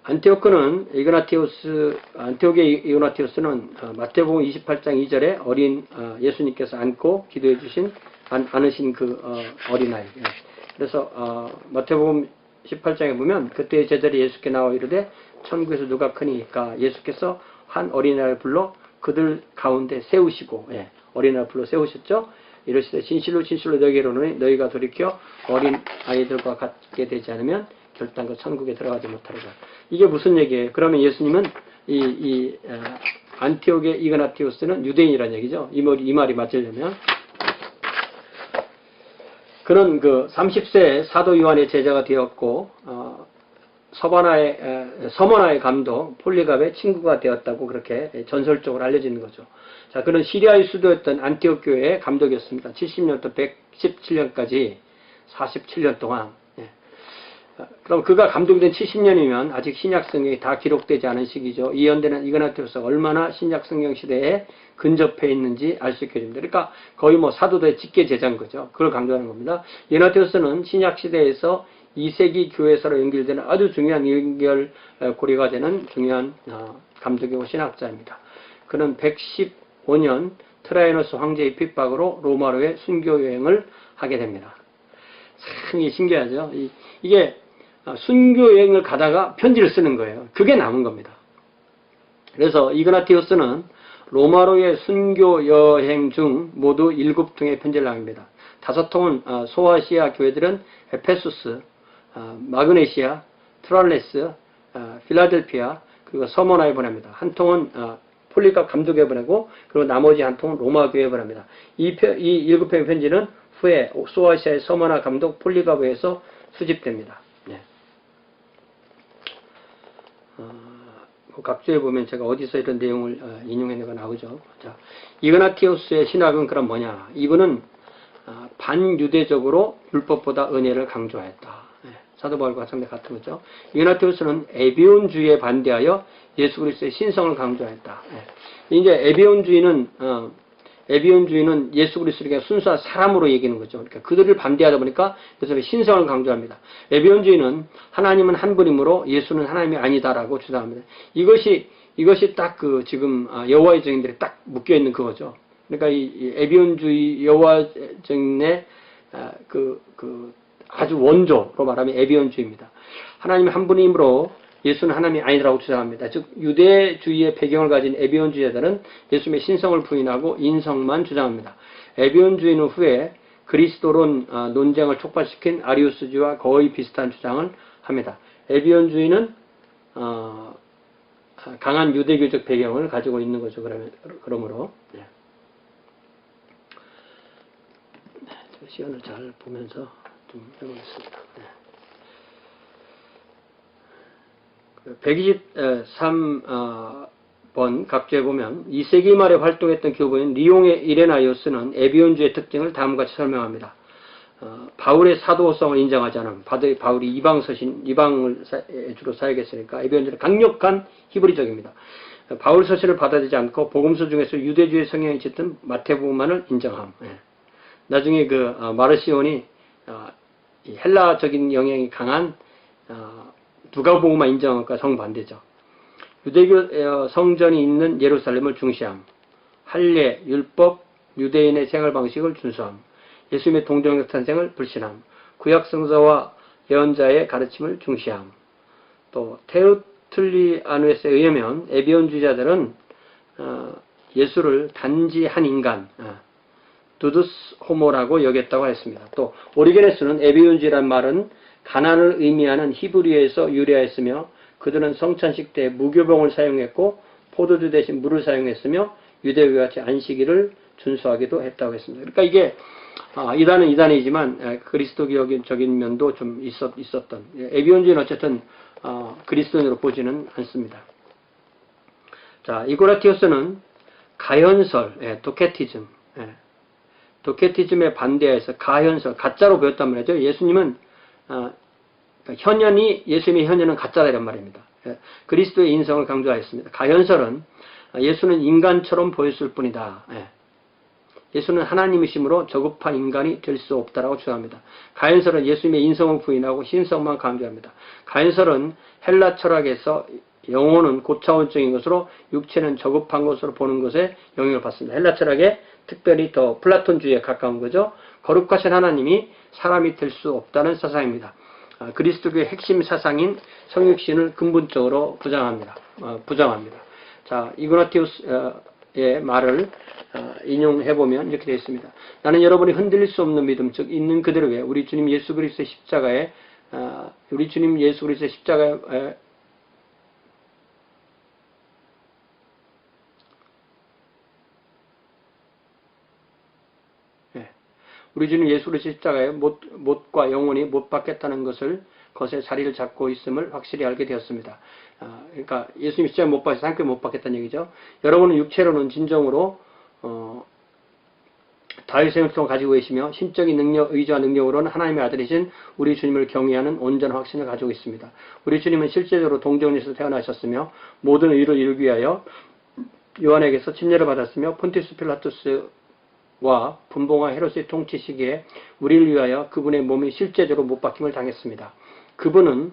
안티오크의 이그나티오스는 마태복음 28장 2절에 어린 예수님께서 안고 기도해 주신 안으신 그 어린아이. 그래서 마태복음 18장에 보면 그때 제자들이 예수께 나와 이르되 천국에서 누가 크니까 예수께서 한 어린아이를 불러 그들 가운데 세우시고, 어린아이를 불러 세우셨죠. 이러시되 진실로 진실로 너희에게 이르노니 너희가 돌이켜 어린 아이들과 같게 되지 않으면 결단코 천국에 들어가지 못하리라. 이게 무슨 얘기예요? 그러면 예수님은 안티옥의 이그나티오스는 유대인이라는 얘기죠. 이 말이 맞으려면 그는 그 30세에 사도 요한의 제자가 되었고 서머나의 감독 폴리갑의 친구가 되었다고 그렇게 전설적으로 알려지는 거죠. 자, 그는 시리아의 수도였던 안티옥 교회의 감독이었습니다. 70년부터 117년까지 47년 동안. 그럼 그가 감독된 70년이면 아직 신약성경이 다 기록되지 않은 시기죠. 이 연대는 이그나티오스가 얼마나 신약성경 시대에 근접해 있는지 알 수 있게 됩니다. 그러니까 거의 뭐 사도들의 직계 제자인 거죠. 그걸 강조하는 겁니다. 이그나티오스는 신약 시대에서 2세기 교회사로 연결되는 아주 중요한 연결고리가 되는 중요한 감독이고 신학자입니다. 그는 115년 트라이너스 황제의 핍박으로 로마로의 순교 여행을 하게 됩니다. 참 신기하죠. 이게 순교 여행을 가다가 편지를 쓰는 거예요. 그게 남은 겁니다. 그래서 이그나티오스는 로마로의 순교 여행 중 모두 7통의 편지를 남깁니다. 5통은 소아시아 교회들은 에페소스, 마그네시아, 트랄레스, 필라델피아, 그리고 서머나에 보냅니다. 한 통은 폴리갑 감독에 보내고, 그리고 나머지 한 통은 로마 교회에 보냅니다. 이 7편의 편지는 후에 소아시아의 서머나 감독 폴리갑에서 수집됩니다. 각주에 보면 제가 어디서 이런 내용을 인용했는가 나오죠. 자, 이그나티오스의 신학은 그럼 뭐냐? 이분은 반유대적으로 율법보다 은혜를 강조하였다. 사도 바울과 상대 같은 거죠. 이그나티오스는 에비온주의에 반대하여 예수 그리스도의 신성을 강조하였다. 이제 에비온주의는 예수 그리스도가 순수한 사람으로 얘기하는 거죠. 그러니까 그들을 반대하다 보니까 그래서 신성을 강조합니다. 에비온주의는 하나님은 한 분이므로 예수는 하나님이 아니다라고 주장합니다. 이것이 딱 지금 여호와의 증인들이 딱 묶여 있는 그거죠. 그러니까 이 에비온주의 여호와 증인의 아주 원조로 말하면 에비온주의입니다. 하나님 한 분이므로 예수는 하나님이 아니라고 주장합니다. 즉 유대주의의 배경을 가진 에비온주의자들은 예수님의 신성을 부인하고 인성만 주장합니다. 에비온주의는 후에 그리스도론 논쟁을 촉발시킨 아리우스주의와 거의 비슷한 주장을 합니다. 에비온주의는 강한 유대교적 배경을 가지고 있는 거죠. 그러므로 시간을 잘 보면서 좀 해보겠습니다. 123번 각주에 보면 2세기 말에 활동했던 교부인 리옹의 이레나이오스는 에비온주의 특징을 다음과 같이 설명합니다. 바울의 사도성을 인정하지 않음. 바울이 이방을 주로 사역했으니까 에비온주는 강력한 히브리적입니다. 바울 서신을 받아들이지 않고 복음서 중에서 유대주의 성향이 짙은 마태복음만을 인정함. 나중에 마르시온이 헬라적인 영향이 강한 누가복음만 인정할까 정반대죠. 유대교 성전이 있는 예루살렘을 중시함. 할례, 율법, 유대인의 생활 방식을 준수함. 예수님의 동정적 탄생을 불신함. 구약 성서와 예언자의 가르침을 중시함. 또 테우틀리아누스에 의하면 에비온주의자들은 예수를 단지 한 인간, 두두스 호모라고 여겼다고 했습니다. 또 오리게네스는 에비온주의란 말은 가난을 의미하는 히브리어에서 유래하였으며 그들은 성찬식 때 무교병을 사용했고 포도주 대신 물을 사용했으며 유대교와 같이 안식일을 준수하기도 했다고 했습니다. 그러니까 이게 이단은 이단이지만 그리스도교적인 면도 좀 있었던 에비온주의는 어쨌든 그리스도인으로 보지는 않습니다. 자, 이그나티오스는 가현설, 도케티즘, 도케티즘에 반대해서 가현설, 가짜로 배웠단 말이죠. 예수님은 예수님의 현현은 가짜다 이란 말입니다. 그리스도의 인성을 강조하였습니다. 가현설은 예수는 인간처럼 보였을 뿐이다. 예수는 하나님이시므로 저급한 인간이 될 수 없다라고 주장합니다. 가연설은 예수님의 인성을 부인하고 신성만 강조합니다. 가연설은 헬라 철학에서 영혼은 고차원적인 것으로 육체는 저급한 것으로 보는 것에 영향을 받습니다. 헬라 철학에 특별히 더 플라톤주의에 가까운 거죠. 거룩하신 하나님이 사람이 될 수 없다는 사상입니다. 그리스도교의 핵심 사상인 성육신을 근본적으로 부정합니다. 자, 이그나티우스의 말을 인용해보면 이렇게 되어 있습니다. 나는 여러분이 흔들릴 수 없는 믿음, 즉 있는 그대로의 우리 주님 예수 그리스도의 십자가에 우리 주님 예수 그리스도의 십자가에 못과 영원히 못 받겠다는 것에 자리를 잡고 있음을 확실히 알게 되었습니다. 그러니까 예수님 십자가에 못 받아서 상급에 못 받겠다는 얘기죠. 여러분은 육체로는 진정으로 다윗의 영성을 가지고 계시며 신적인 능력, 의지와 능력으로는 하나님의 아들이신 우리 주님을 경외하는 온전한 확신을 가지고 있습니다. 우리 주님은 실제적으로 동정에서 태어나셨으며 모든 의를 이루기 위하여 요한에게서 침례를 받았으며 폰티우스 필라투스와 분봉왕 헤롯의 통치 시기에 우리를 위하여 그분의 몸이 실제적으로 못 박힘을 당했습니다. 그분은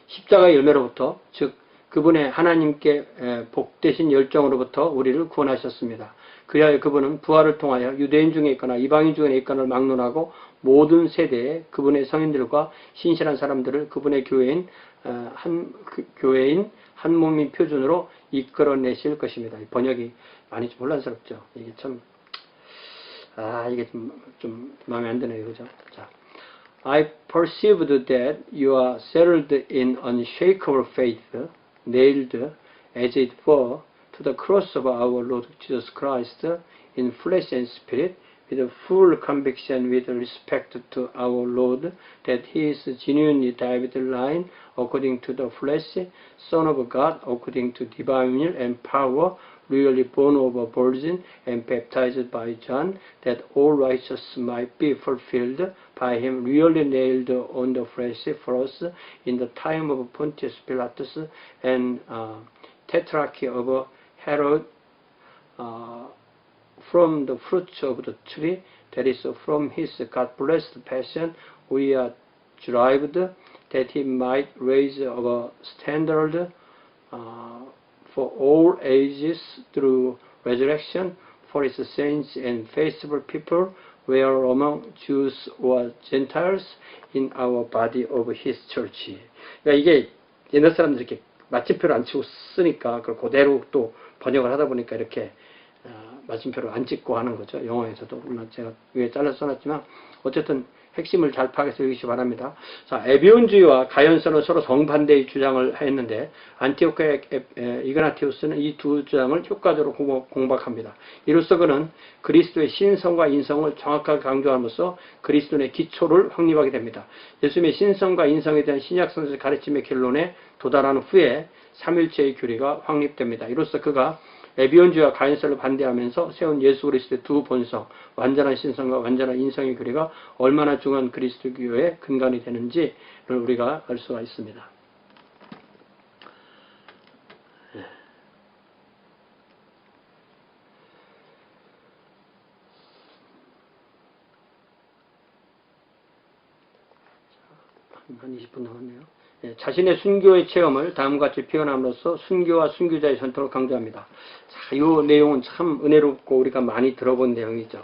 십자가의 열매로부터, 즉 그분의 하나님께 복되신 열정으로부터 우리를 구원하셨습니다. 그리하여 그분은 부활을 통하여 유대인 중에 있거나 이방인 중에 있거나를 막론하고 모든 세대에 그분의 성인들과 신실한 사람들을 그분의 교회인 한 몸인 표준으로 이끌어내실 것입니다. 번역이 많이 좀 혼란스럽죠. 이게 참 이게 좀 마음에 안 드네요, 그죠? 자, I perceived that you are settled in unshakable faith, nailed as it were to the cross of our Lord Jesus Christ in flesh and spirit, with full conviction with respect to our Lord that he is genuinely David's line according to the flesh, Son of God according to divine will and power, really born of a virgin and baptized by John, that all righteousness might be fulfilled by him, really nailed on the flesh for us in the time of Pontius Pilatus and tetrarchy of Herod, from the fruits of the tree, that is, from his God-blessed passion, we are derived, that he might raise a standard for all ages through resurrection for his saints and faithful people, whether among Jews or Gentiles, in our body of his church. 그러니까 이게 옛날 사람들이 이렇게 마침표를 안 치고 쓰니까 그걸 그대로 또 번역을 하다 보니까 이렇게 마침표를 안 찍고 하는 거죠. 영어에서도. 물론 제가 위에 잘라서 써놨지만 어쨌든 핵심을 잘 파악해서 읽으시기 바랍니다. 자, 에비온주의와 가연설은 서로 정반대의 주장을 했는데 안티오크의 이그나티우스는 이 두 주장을 효과적으로 공박합니다. 이로써 그는 그리스도의 신성과 인성을 정확하게 강조함으로써 그리스도의 기초를 확립하게 됩니다. 예수님의 신성과 인성에 대한 신약성서의 가르침의 결론에 도달한 후에 삼일체의 교리가 확립됩니다. 이로써 그가 에비온주의와 가연설을 반대하면서 세운 예수 그리스도의 두 본성, 완전한 신성과 완전한 인성의 교리가 얼마나 중요한 그리스도교의 근간이 되는지를 우리가 알 수가 있습니다. 한 20분 남았네요. 자신의 순교의 체험을 다음과 같이 표현함으로써 순교와 순교자의 전통을 강조합니다. 자, 이 내용은 참 은혜롭고 우리가 많이 들어본 내용이죠.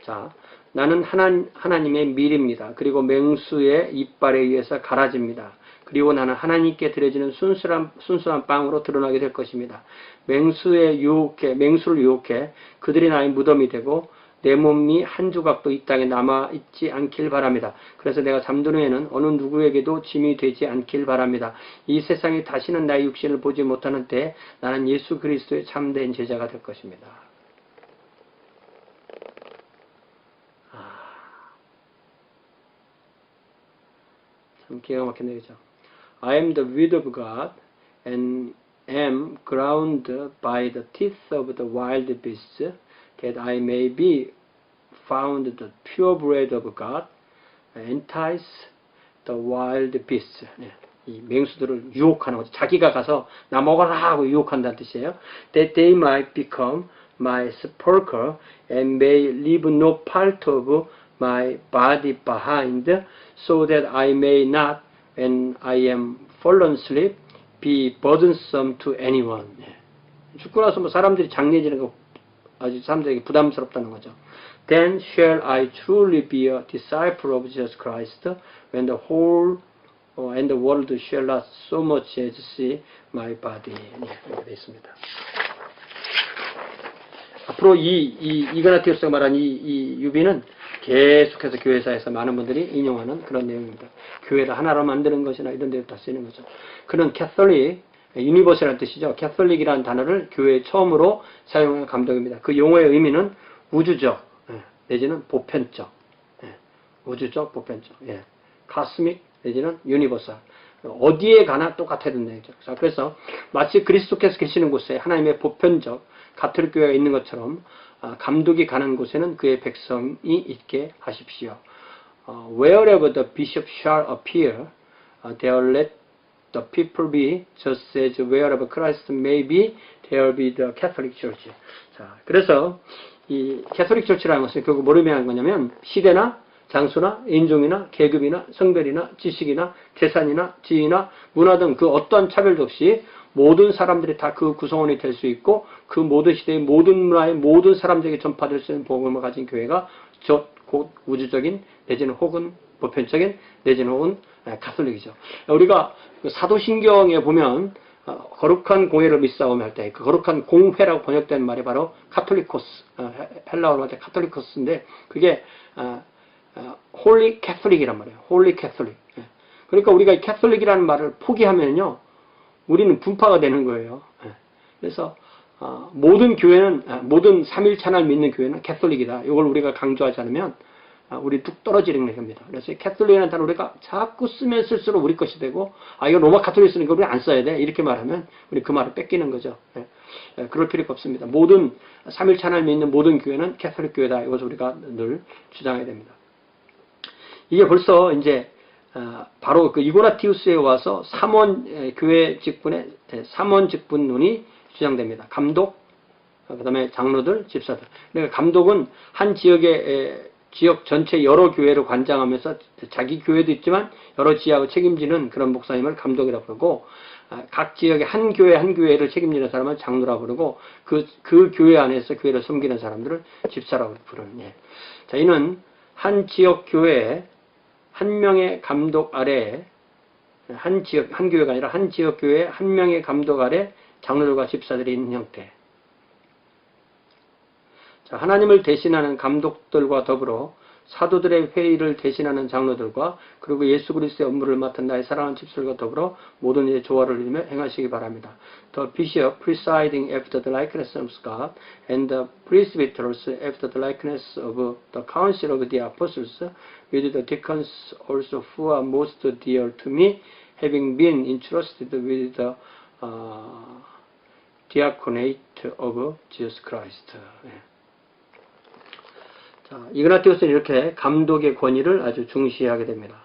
자, 나는 하나님의 밀입니다. 그리고 맹수의 이빨에 의해서 갈아집니다. 그리고 나는 하나님께 드려지는 순수한 빵으로 드러나게 될 것입니다. 맹수를 유혹해 그들이 나의 무덤이 되고 내 몸이 한 조각도 이 땅에 남아있지 않길 바랍니다. 그래서 내가 잠든 후에는 어느 누구에게도 짐이 되지 않길 바랍니다. 이 세상에 다시는 나의 육신을 보지 못하는 때 나는 예수 그리스도의 참된 제자가 될 것입니다. 참 기가 막힌 얘기죠. I am the will of God and am ground by the teeth of the wild beasts, that I may be found the pure bread of God, entice the wild beasts. 네, 이 맹수들을 유혹하는 거죠. 자기가 가서 나 먹어라 하고 유혹한다는 뜻이에요. That they might become my sepulchre, and may leave no part of my body behind, so that I may not, when I am fallen asleep, be burdensome to anyone. 죽고 나서 뭐 사람들이 장례지는 거 아주 사람들에게 부담스럽다는 거죠. Then shall I truly be a disciple of Jesus Christ, when the whole and the world shall not so much as see my body. 이렇게 되어 있습니다. 앞으로 이그나티우스가 말한 이 유비는 계속해서 교회사에서 많은 분들이 인용하는 그런 내용입니다. 교회를 하나로 만드는 것이나 이런 데도 다 쓰이는 거죠. 그는 캐톨릭, 유니버설이라는 뜻이죠. 캐톨릭이라는 단어를 교회에 처음으로 사용한 감독입니다. 그 용어의 의미는 우주적, 내지는 보편적, 우주적, 보편적, 카스믹 내지는 유니버설. 어디에 가나 똑같아야 된다는 얘기죠. 자, 그래서 마치 그리스도께서 계시는 곳에 하나님의 보편적 가톨릭 교회가 있는 것처럼 감독이 가는 곳에는 그의 백성이 있게 하십시오. Wherever the bishop shall appear, there let the people be, just as wherever Christ may be, there be the Catholic Church. 자, 그래서 이 캐톨릭 처치라는 것은 결국 뭐를 의미하는 거냐면 시대나 장소나 인종이나 계급이나 성별이나 지식이나 재산이나 지위나 문화 등 그 어떠한 차별도 없이 모든 사람들이 다 그 구성원이 될 수 있고 그 모든 시대의 모든 문화의 모든 사람들에게 전파될 수 있는 복음을 가진 교회가 곧 우주적인 내지는 혹은 보편적인 내지는 혹은 가톨릭이죠. 우리가 사도신경에 보면 거룩한 공회를 믿사오며 할 때 그 거룩한 공회라고 번역된 말이 바로 카톨리코스, 헬라어로 할 때 카톨리코스인데 그게 홀리 캐톨릭이란 말이에요. 홀리 캐톨릭. 그러니까 우리가 이 캐톨릭이라는 말을 포기하면요 우리는 분파가 되는 거예요. 그래서 모든 교회는 모든 삼일찬을 믿는 교회는 캐톨릭이다. 이걸 우리가 강조하지 않으면 우리 뚝 떨어지는 겁니다. 그래서 캐톨릭이라는 단어 우리가 자꾸 쓰면 쓸수록 우리 것이 되고 이거 로마 카톨릭 쓰니까 우리 안 써야 돼 이렇게 말하면 우리 그 말을 뺏기는 거죠. 그럴 필요가 없습니다. 모든 삼일찬을 믿는 모든 교회는 캐톨릭 교회다. 이것을 우리가 늘 주장해야 됩니다. 이게 벌써 이제 바로 그 이고나티우스에 와서 삼원 교회 직분의 삼원 직분론이 주장됩니다. 감독, 그다음에 장로들, 집사들. 그러니까 감독은 한 지역의 지역 전체 여러 교회를 관장하면서 자기 교회도 있지만 여러 지역을 책임지는 그런 목사님을 감독이라고 부르고 각 지역의 한 교회를 책임지는 사람은 장로라고 부르고 그 교회 안에서 교회를 섬기는 사람들을 집사라고 부르는. 자, 이는 한 지역 교회에 한 명의 감독 아래 한 교회가 아니라 한 지역 교회에 한 명의 감독 아래 장로들과 집사들이 있는 형태. 자, 하나님을 대신하는 감독들과 더불어 사도들의 회의를 대신하는 장로들과 그리고 예수 그리스도의 업무를 맡은 나의 사랑하는 집사들과 더불어 모든 일에 조화를 이루며 행하시기 바랍니다. The bishop presiding after the likeness of God and the presbyters after the likeness of the council of the apostles with the deacons also who are most dear to me having been entrusted with the diaconate of Jesus Christ. 자, 이그나티우스는 이렇게 감독의 권위를 아주 중시하게 됩니다.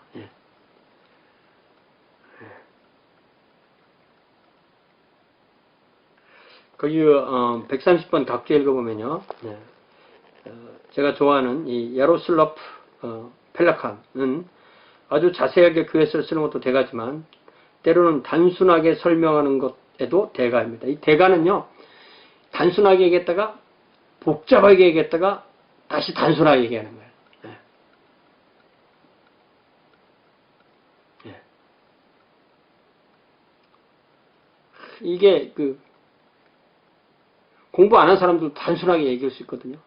거기 130번 각주 읽어보면요. 제가 좋아하는 이 야로슬라프 펠라칸은 아주 자세하게 그 해설을 쓰는 것도 대가지만 때로는 단순하게 설명하는 것에도 대가입니다. 이 대가는요. 단순하게 얘기했다가 복잡하게 얘기했다가 다시 단순하게 얘기하는 거예요. 이게 공부 안 한 사람도 단순하게 얘기할 수 있거든요.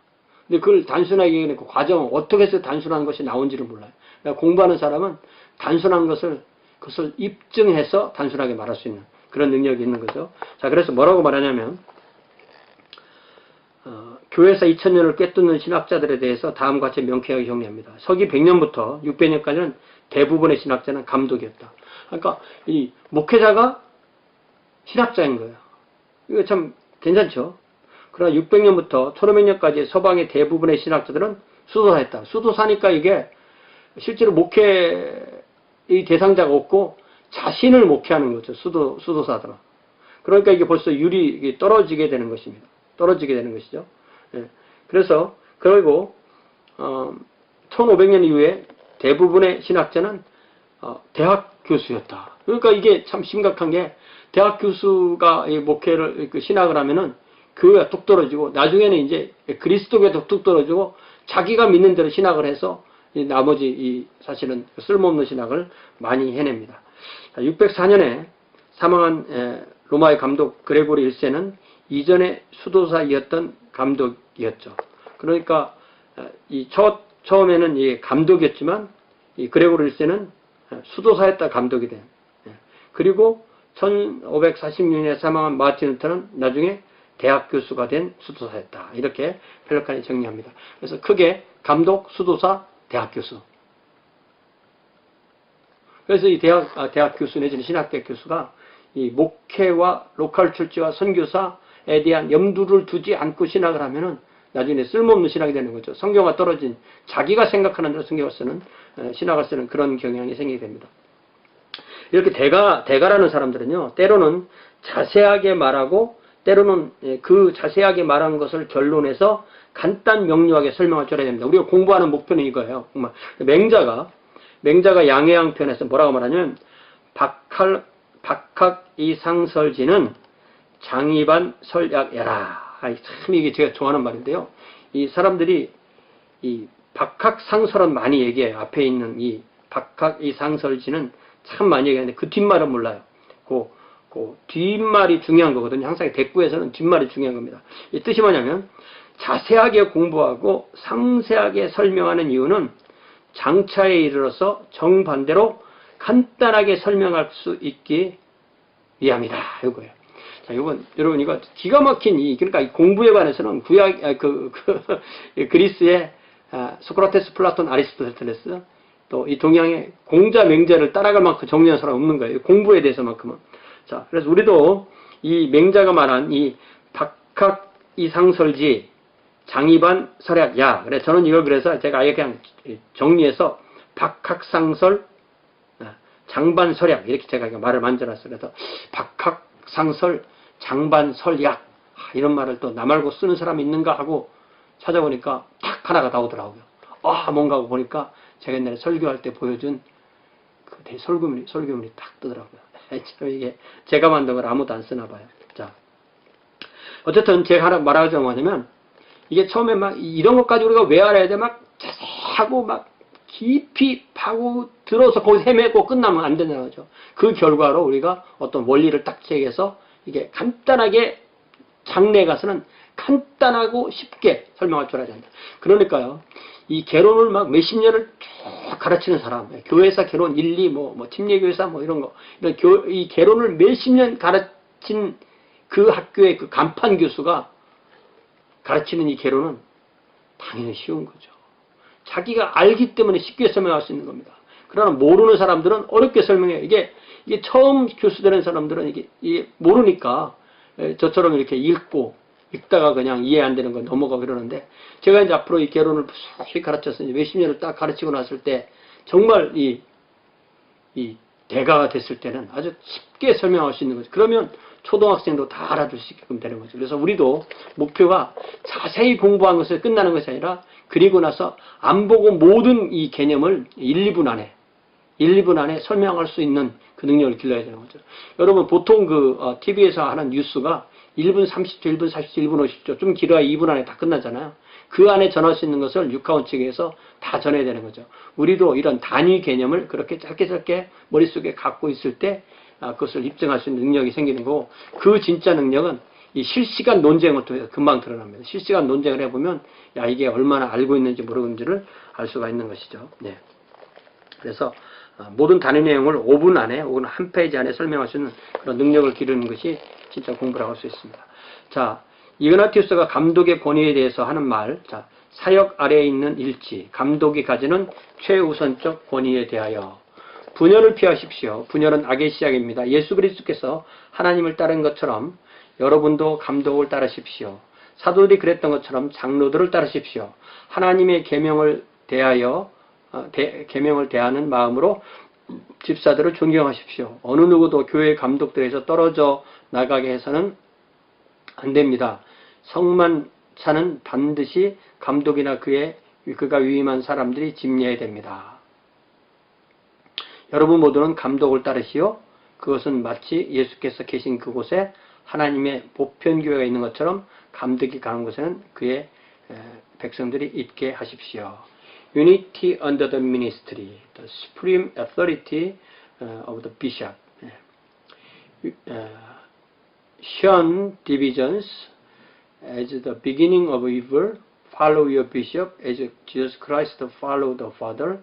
근데 그걸 단순하게 얘기하는 그 과정은 어떻게 해서 단순한 것이 나온지를 몰라요. 그러니까 공부하는 사람은 단순한 그것을 입증해서 단순하게 말할 수 있는 그런 능력이 있는 거죠. 자, 그래서 뭐라고 말하냐면 교회사 2000년을 꿰뚫는 신학자들에 대해서 다음과 같이 명쾌하게 정리합니다. 서기 100년부터 600년까지는 대부분의 신학자는 감독이었다. 그러니까 이 목회자가 신학자인 거예요. 이거 참 괜찮죠? 그러나 600년부터 1500년까지 서방의 대부분의 신학자들은 수도사였다. 수도사니까 이게 실제로 목회의 대상자가 없고 자신을 목회하는 거죠. 수도사들은. 그러니까 이게 벌써 율이 떨어지게 되는 것입니다. 떨어지게 되는 것이죠. 예. 그래서 그리고 1500년 이후에 대부분의 신학자는 대학 교수였다. 그러니까 이게 참 심각한 게 대학 교수가 이 목회를 신학을 하면은 교회가 뚝 떨어지고 나중에는 이제 그리스도교도 뚝 떨어지고 자기가 믿는 대로 신학을 해서 나머지 사실은 쓸모없는 신학을 많이 해냅니다. 604년에 사망한 로마의 감독 그레고리 1세는 이전에 수도사이었던 감독이었죠. 그러니까 처음에는 이 감독이었지만 이 그레고리 1세는 수도사였다 감독이 된. 그리고 1546년에 사망한 마틴 루터는 나중에 대학 교수가 된 수도사였다. 이렇게 펠리칸이 정리합니다. 그래서 크게 감독, 수도사, 대학 교수. 그래서 이 대학 교수 내지는 신학대 교수가 이 목회와 로컬 출지와 선교사에 대한 염두를 두지 않고 신학을 하면은 나중에 쓸모없는 신학이 되는 거죠. 성경과 떨어진 자기가 생각하는 대로 성경을 쓰는 신학을 쓰는 그런 경향이 생기게 됩니다. 이렇게 대가라는 사람들은요, 때로는 자세하게 말하고 때로는 그 자세하게 말한 것을 결론해서 간단 명료하게 설명할 줄 알아야 됩니다. 우리가 공부하는 목표는 이거예요. 정말 맹자가 양해양편에서 뭐라고 말하냐면 박학이상설지는 장이반 설약해라. 참 이게 제가 좋아하는 말인데요. 이 사람들이 이 박학상설은 많이 얘기해요. 앞에 있는 이 박학이상설지는 참 많이 얘기하는데 그 뒷말은 몰라요. 그 뒷말이 중요한 거거든요. 항상 대꾸에서는 뒷말이 중요한 겁니다. 이 뜻이 뭐냐면 자세하게 공부하고 상세하게 설명하는 이유는 장차에 이르러서 정반대로 간단하게 설명할 수 있기 위함이다. 이거예요. 자, 여러분 이거 기가 막힌 그러니까 이 공부에 관해서는 그리스의 소크라테스, 플라톤, 아리스토텔레스 또 이 동양의 공자 맹자를 따라갈 만큼 정리한 사람 없는 거예요. 공부에 대해서만큼은. 자, 그래서 우리도 이 맹자가 말한 이 박학이상설지 장이반 설약야. 그래서 저는 이걸 그래서 제가 아예 그냥 정리해서 박학상설 장반설약 이렇게 제가 말을 만들었어요. 그래서 박학상설 장반설약 이런 말을 또 나 말고 쓰는 사람이 있는가 하고 찾아보니까 딱 하나가 나오더라고요. 뭔가 하고 보니까 제가 옛날에 설교할 때 보여준 그 설교문이 딱 뜨더라고요. 참 이게 제가 만든 걸 아무도 안 쓰나 봐요. 자, 어쨌든 제가 하나 말하자면 뭐냐면 이게 처음에 막 이런 것까지 우리가 왜 알아야 돼? 막 자세하고 막 깊이 파고 들어서 거기서 헤매고 끝나면 안 된다는 거죠. 그 결과로 우리가 어떤 원리를 딱 제기해서 이게 간단하게 장래에 가서는 간단하고 쉽게 설명할 줄 알아야 된다. 그러니까요. 이 개론을 막 몇십 년을 쭉 가르치는 사람, 교회사 개론 1, 2, 침례교회사 이런 거, 이 개론을 몇십 년 가르친 그 학교의 그 간판 교수가 가르치는 이 개론은 당연히 쉬운 거죠. 자기가 알기 때문에 쉽게 설명할 수 있는 겁니다. 그러나 모르는 사람들은 어렵게 설명해요. 이게 처음 교수 되는 사람들은 이게 모르니까 저처럼 이렇게 읽다가 그냥 이해 안 되는 거 넘어가고 그러는데 제가 이제 앞으로 이 개론을 수시 가르쳐서 이제 몇십 년을 딱 가르치고 났을 때 정말 이 대가가 됐을 때는 아주 쉽게 설명할 수 있는 거죠. 그러면 초등학생도 다 알아들 수 있게끔 되는 거죠. 그래서 우리도 목표가 자세히 공부한 것에 끝나는 것이 아니라 그리고 나서 안 보고 모든 이 개념을 1, 2분 안에 설명할 수 있는 그 능력을 길러야 되는 거죠. 여러분 보통 TV에서 하는 뉴스가 1분 30초, 1분 40초, 1분 50초 좀 길어야 2분 안에 다 끝나잖아요. 그 안에 전할 수 있는 것을 육하원칙에서 다 전해야 되는 거죠. 우리도 이런 단위 개념을 그렇게 짧게 머릿속에 갖고 있을 때 그것을 입증할 수 있는 능력이 생기는 거고 그 진짜 능력은 이 실시간 논쟁을 통해서 금방 드러납니다. 실시간 논쟁을 해보면 이게 얼마나 알고 있는지 모르는지를 알 수가 있는 것이죠. 네. 그래서 모든 단위 내용을 5분 안에 혹은 한 페이지 안에 설명할 수 있는 그런 능력을 기르는 것이 진짜 공부라고 할 수 있습니다. 자, 이그나티우스가 감독의 권위에 대해서 하는 말, 자, 사역 아래에 있는 일치, 감독이 가지는 최우선적 권위에 대하여 분열을 피하십시오. 분열은 악의 시작입니다. 예수 그리스도께서 하나님을 따른 것처럼 여러분도 감독을 따르십시오. 사도들이 그랬던 것처럼 장로들을 따르십시오. 하나님의 계명을 대하는 마음으로 집사들을 존경하십시오. 어느 누구도 교회 감독들에서 떨어져 나가게 해서는 안 됩니다. 성만 차는 반드시 감독이나 그가 위임한 사람들이 집례해야 됩니다. 여러분 모두는 감독을 따르시오. 그것은 마치 예수께서 계신 그곳에 하나님의 보편교회가 있는 것처럼 감독이 가는 곳에는 그의 백성들이 있게 하십시오. Unity under the ministry, the supreme authority of the bishop. Shun divisions as the beginning of evil. Follow your bishop as Jesus Christ followed the Father.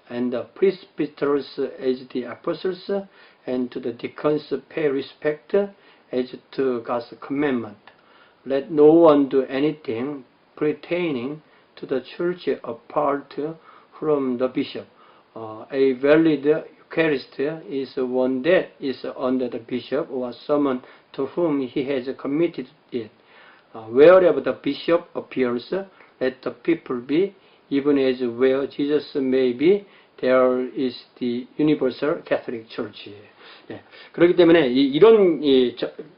And the presbyters as the apostles, and to the deacons pay respect as to God's commandment. Let no one do anything pertaining to the church apart from the bishop. A valid Eucharist is one that is under the bishop or someone to whom he has committed it. Wherever the bishop appears, let the people be, even as where Jesus may be, there is the universal Catholic Church. 예. 그렇기 때문에 이런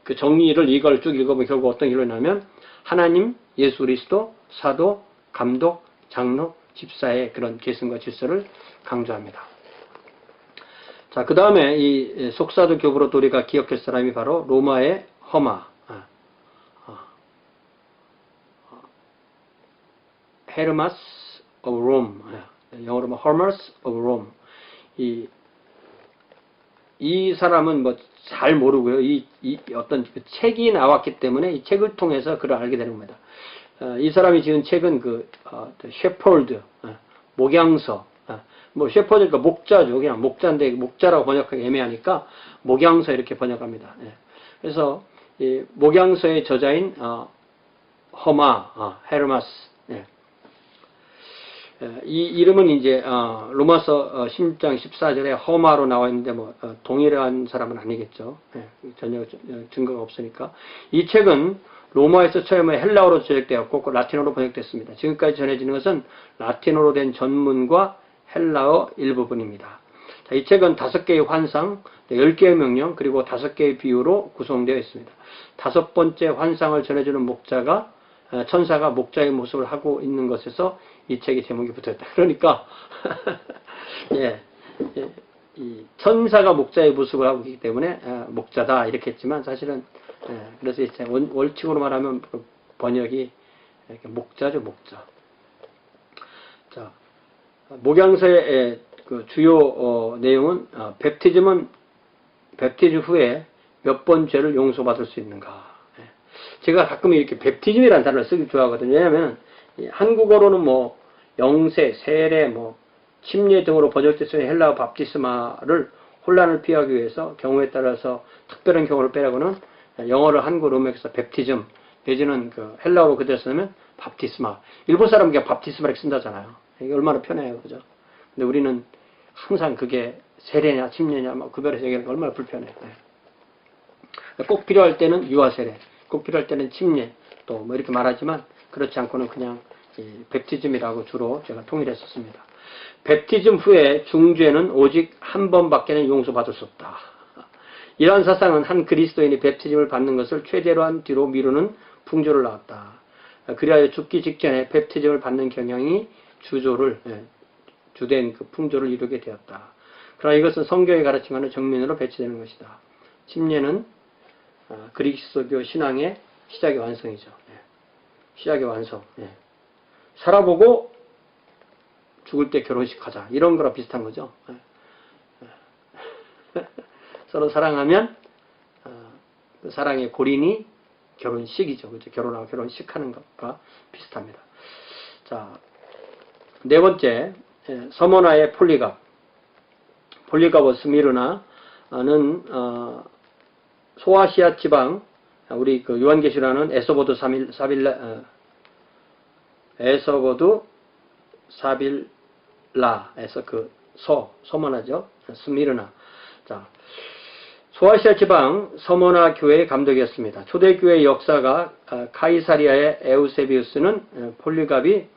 그 정리를 이걸 쭉 읽어보면 결국 어떤 결론이 나면 하나님, 예수 그리스도, 사도, 감독, 장로, 집사의 그런 계승과 질서를 강조합니다. 자, 그 다음에 이 속사도 교부로도 우리가 기억할 사람이 바로 로마의 허마, 헤르마스 of Rome, 영어로 뭐 Hermas of Rome. 이 사람은 뭐 잘 모르고요. 이 어떤 그 책이 나왔기 때문에 이 책을 통해서 그를 알게 되는 겁니다. 이 사람이 지은 책은 셰퍼드, 목양서. 뭐 셰퍼드니까 목자죠. 그냥 목자인데 목자라고 번역하기 애매하니까 목양서 이렇게 번역합니다. 그래서 이 목양서의 저자인 허마, 헤르마스. 이 이름은 이제 로마서 16장 14절에 허마로 나와 있는데 뭐 동일한 사람은 아니겠죠. 전혀 증거가 없으니까. 이 책은 로마에서 처음에 헬라어로 제작되었고 라틴어로 번역됐습니다. 지금까지 전해지는 것은 라틴어로 된 전문과 헬라어 일부분입니다. 자, 이 책은 5개의 환상, 10개의 명령, 그리고 5개의 비유로 구성되어 있습니다. 5번째 환상을 전해주는 천사가 목자의 모습을 하고 있는 것에서 이 책의 제목이 붙어있다. 그러니까 이 천사가 목자의 모습을 하고 있기 때문에 목자다 이렇게 했지만 사실은 그래서 이제 원칙으로 말하면 번역이 이렇게 목자죠, 목자. 자, 목양서의 그 주요 내용은 베프티즘 후에 몇 번 죄를 용서받을 수 있는가. 제가 가끔 이렇게 베프티즘이라는 단어를 쓰기 좋아하거든요. 왜냐하면 한국어로는 뭐 영세, 세례, 뭐 침례 등으로 번역됐으니 헬라어 밥티스마를 혼란을 피하기 위해서 경우에 따라서 특별한 경우를 빼라고는 영어를 한국어로 음역해서 베프티즘 내지는 그 헬라어로 그대로 쓰면 밥티스마. 일본 사람은 그냥 밥티스마 이렇게 쓴다잖아요. 이게 얼마나 편해요, 그죠? 근데 우리는 항상 그게 세례냐 침례냐 막 구별해서 얘기하는 게 얼마나 불편해요. 꼭 필요할 때는 유아세례, 꼭 필요할 때는 침례, 또 뭐 이렇게 말하지만 그렇지 않고는 그냥 베프티즘이라고 주로 제가 통일했었습니다. 베프티즘 후에 중죄는 오직 한 번밖에는 용서받을 수 없다. 이러한 사상은 한 그리스도인이 베프티즘을 받는 것을 최대로 한 뒤로 미루는 풍조를 낳았다. 그리하여 죽기 직전에 베프티즘을 받는 경향이 주된 그 풍조를 이루게 되었다. 그러나 이것은 성경의 가르침과는 정면으로 배치되는 것이다. 침례는 그리스도교 신앙의 시작의 완성이죠. 시작의 완성. 살아보고 죽을 때 결혼식 하자. 이런 거랑 비슷한 거죠. 서로 사랑하면 그 사랑의 골인이 결혼식이죠. 그렇죠? 결혼하고 결혼식 하는 것과 비슷합니다. 자, 네 번째, 서머나의 폴리갑 스미르나는 소아시아 지방, 우리 그 요한계시라는 에서보드 사빌라에서 그 서머나죠. 스미르나. 자, 소아시아 지방 서머나 교회의 감독이었습니다. 초대교회의 역사가 카이사리아의 에우세비우스는 폴리갑이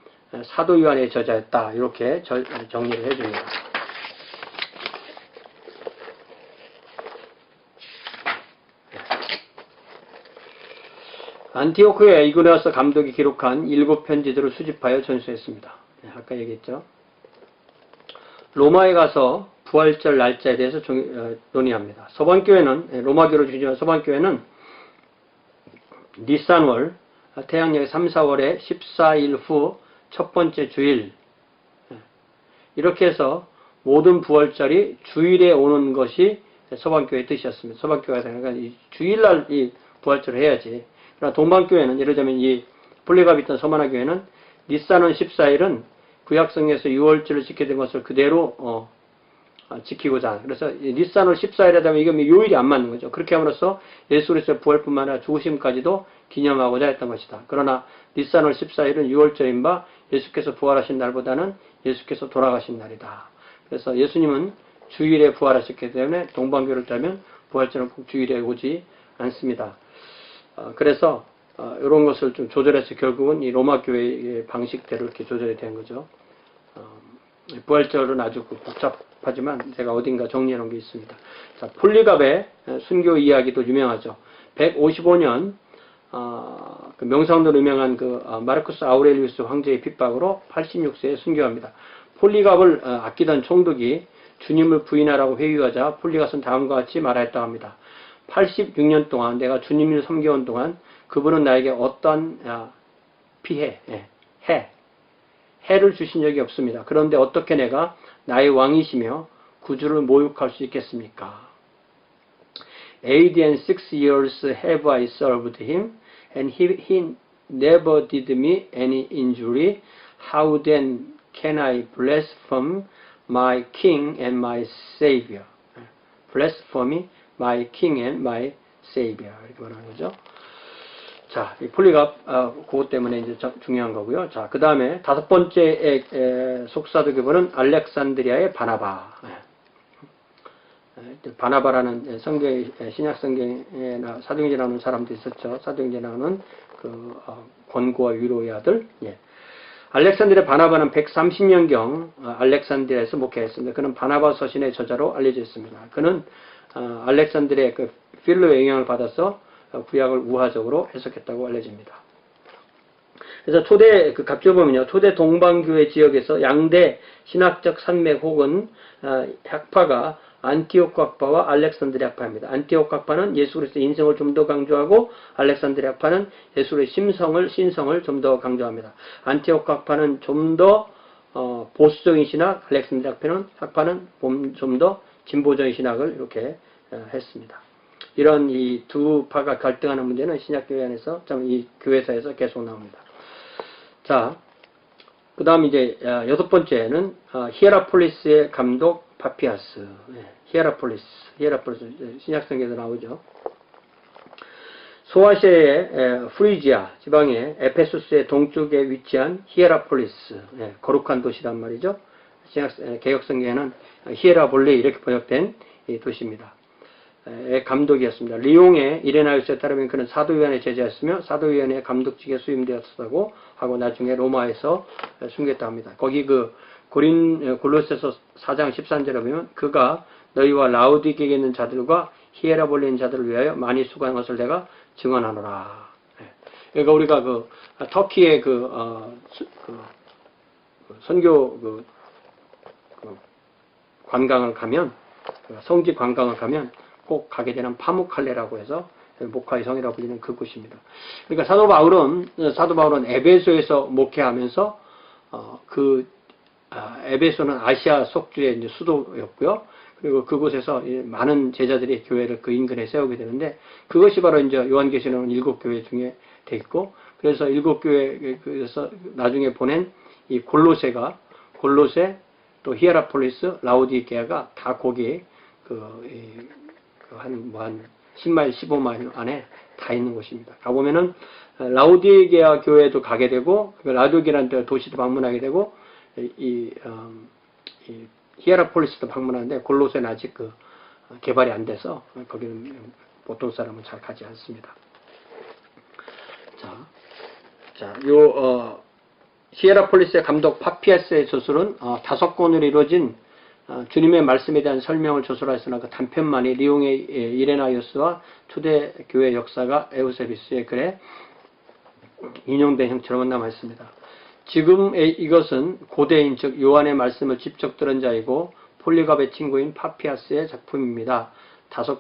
사도 요한의 저자였다. 이렇게 정리를 해줍니다. 안티오크의 이그나스 감독이 기록한 7편지들을 수집하여 전수했습니다. 아까 얘기했죠. 로마에 가서 부활절 날짜에 대해서 논의합니다. 서방교회는, 로마교로 주지만 서방교회는 니산월, 태양력의 3, 4월에 14일 후 첫 번째 주일, 이렇게 해서 모든 부활절이 주일에 오는 것이 서방교회의 뜻이었습니다. 서방교회가 생각하니까 이 주일날 이 부활절을 해야지. 그러나 동방교회는, 예를 들면 이 볼리갑이 있던 서만화교회는 니산월 14일은 구약성에서 6월절을 지켜야 된 것을 그대로 지키고자. 그래서 니산월 14일에 하면 이게 요일이 안 맞는 거죠. 그렇게 함으로써 예수 그리스도의 부활뿐만 아니라 죽으심까지도 기념하고자 했던 것이다. 그러나 니산월 14일은 6월절인 바 예수께서 부활하신 날보다는 예수께서 돌아가신 날이다. 그래서 예수님은 주일에 부활하셨기 때문에 동방교를 따면 부활절은 꼭 주일에 오지 않습니다. 그래서 이런 것을 좀 조절해서 결국은 이 로마 교회의 방식대로 이렇게 조절이 된 거죠. 부활절은 아주 복잡하지만 제가 어딘가 정리해 놓은 게 있습니다. 자, 폴리갑의 순교 이야기도 유명하죠. 155년 그 명상도로 유명한 마르쿠스 아우렐리우스 황제의 핍박으로 86세에 순교합니다. 폴리갑을 아끼던 총독이 주님을 부인하라고 회유하자 폴리갑은 다음과 같이 말하였다고 합니다. 86년 동안 내가 주님을 섬겨온 동안 그분은 나에게 어떤 해를 주신 적이 없습니다. 그런데 어떻게 내가 나의 왕이시며 구주를 모욕할 수 있겠습니까? 86 years have I served him, and he never did me any injury. How then can I blaspheme my king and my savior? blaspheme my king and my savior. 이렇게 말하는 거죠. 자, 이 폴리갑, 그것 때문에 이제 중요한 거고요. 자, 그 다음에 다섯 번째 속사도 교본은 알렉산드리아의 바나바. 바나바라는 신약 성경에나 사도행전에 나오는 사람도 있었죠. 사도행전에 나오는 권고와 위로의 아들. 알렉산드리아 바나바는 130년경 알렉산드리아에서 목회했습니다. 그는 바나바 서신의 저자로 알려져 있습니다. 그는 알렉산드리아의 필로의 영향을 받아서 구약을 우화적으로 해석했다고 알려집니다. 그래서 초대 갑주보면요, 초대 동방교회 지역에서 양대 신학적 산맥 혹은 학파가 안티오크 학파와 알렉산드리아 학파입니다. 안티오크 학파는 예수 그리스도의 인성을 좀 더 강조하고 알렉산드리아 학파는 예수 그리스도의 신성을 좀 더 강조합니다. 안티오크 학파는 좀 더 보수적인 신학, 알렉산드리아 학파는 좀 더 진보적인 신학을 이렇게 했습니다. 이런 이 두 파가 갈등하는 문제는 신약교회 안에서 이 교회사에서 계속 나옵니다. 자, 그 다음 이제 여섯 번째는 히에라폴리스의 감독 파피아스. 히에라폴리스 신약성경에서 나오죠. 소아시아의 프리지아 지방의 에페소스의 동쪽에 위치한 히에라폴리스, 거룩한 도시란 말이죠. 개혁성경에는 히에라볼리 이렇게 번역된 이 도시입니다. 감독이었습니다. 리옹의 이레나이오스에 따르면 그는 사도위원회 제자였으며 사도위원회 감독직에 수임되었다고 하고 나중에 로마에서 순교했다고 합니다. 거기 골로새서 4장 13절에 보면 그가 너희와 라우디게에 있는 자들과 히에라볼리에 있는 자들을 위하여 많이 수고한 것을 내가 증언하노라. 그러니까 우리가 터키의 선교 관광을 가면 성지 관광을 가면 꼭 가게 되는 파무칼레라고 해서 목화의 성이라고 불리는 그곳입니다. 그러니까 사도 바울은 에베소에서 목회하면서 에베소는 아시아 속주의 이제 수도였고요. 그리고 그곳에서 많은 제자들이 교회를 그 인근에 세우게 되는데 그것이 바로 이제 요한계시록은 7교회 중에 돼 있고 그래서 7교회에서 나중에 보낸 이 골로새 또 히에라폴리스, 라우디게아가 다 거기에 한 10마일, 15마일 안에 다 있는 곳입니다. 가보면은 라우디게아 교회도 가게 되고 라우디게아라는 도시도 방문하게 되고 이 히에라폴리스도 방문하는데 골로새는 아직 개발이 안 돼서 거기는 보통 사람은 잘 가지 않습니다. 히에라폴리스의 감독 파피아스의 저술은 5권으로 이루어진 주님의 말씀에 대한 설명을 저술하였으나 그 단편만이 리옹의 이레나이오스와 초대교회 역사가 에우세비스의 글에 인용된 형처럼 남아 있습니다. 지금의 이것은 고대인 즉 요한의 말씀을 직접 들은 자이고 폴리갑의 친구인 파피아스의 작품입니다. 다섯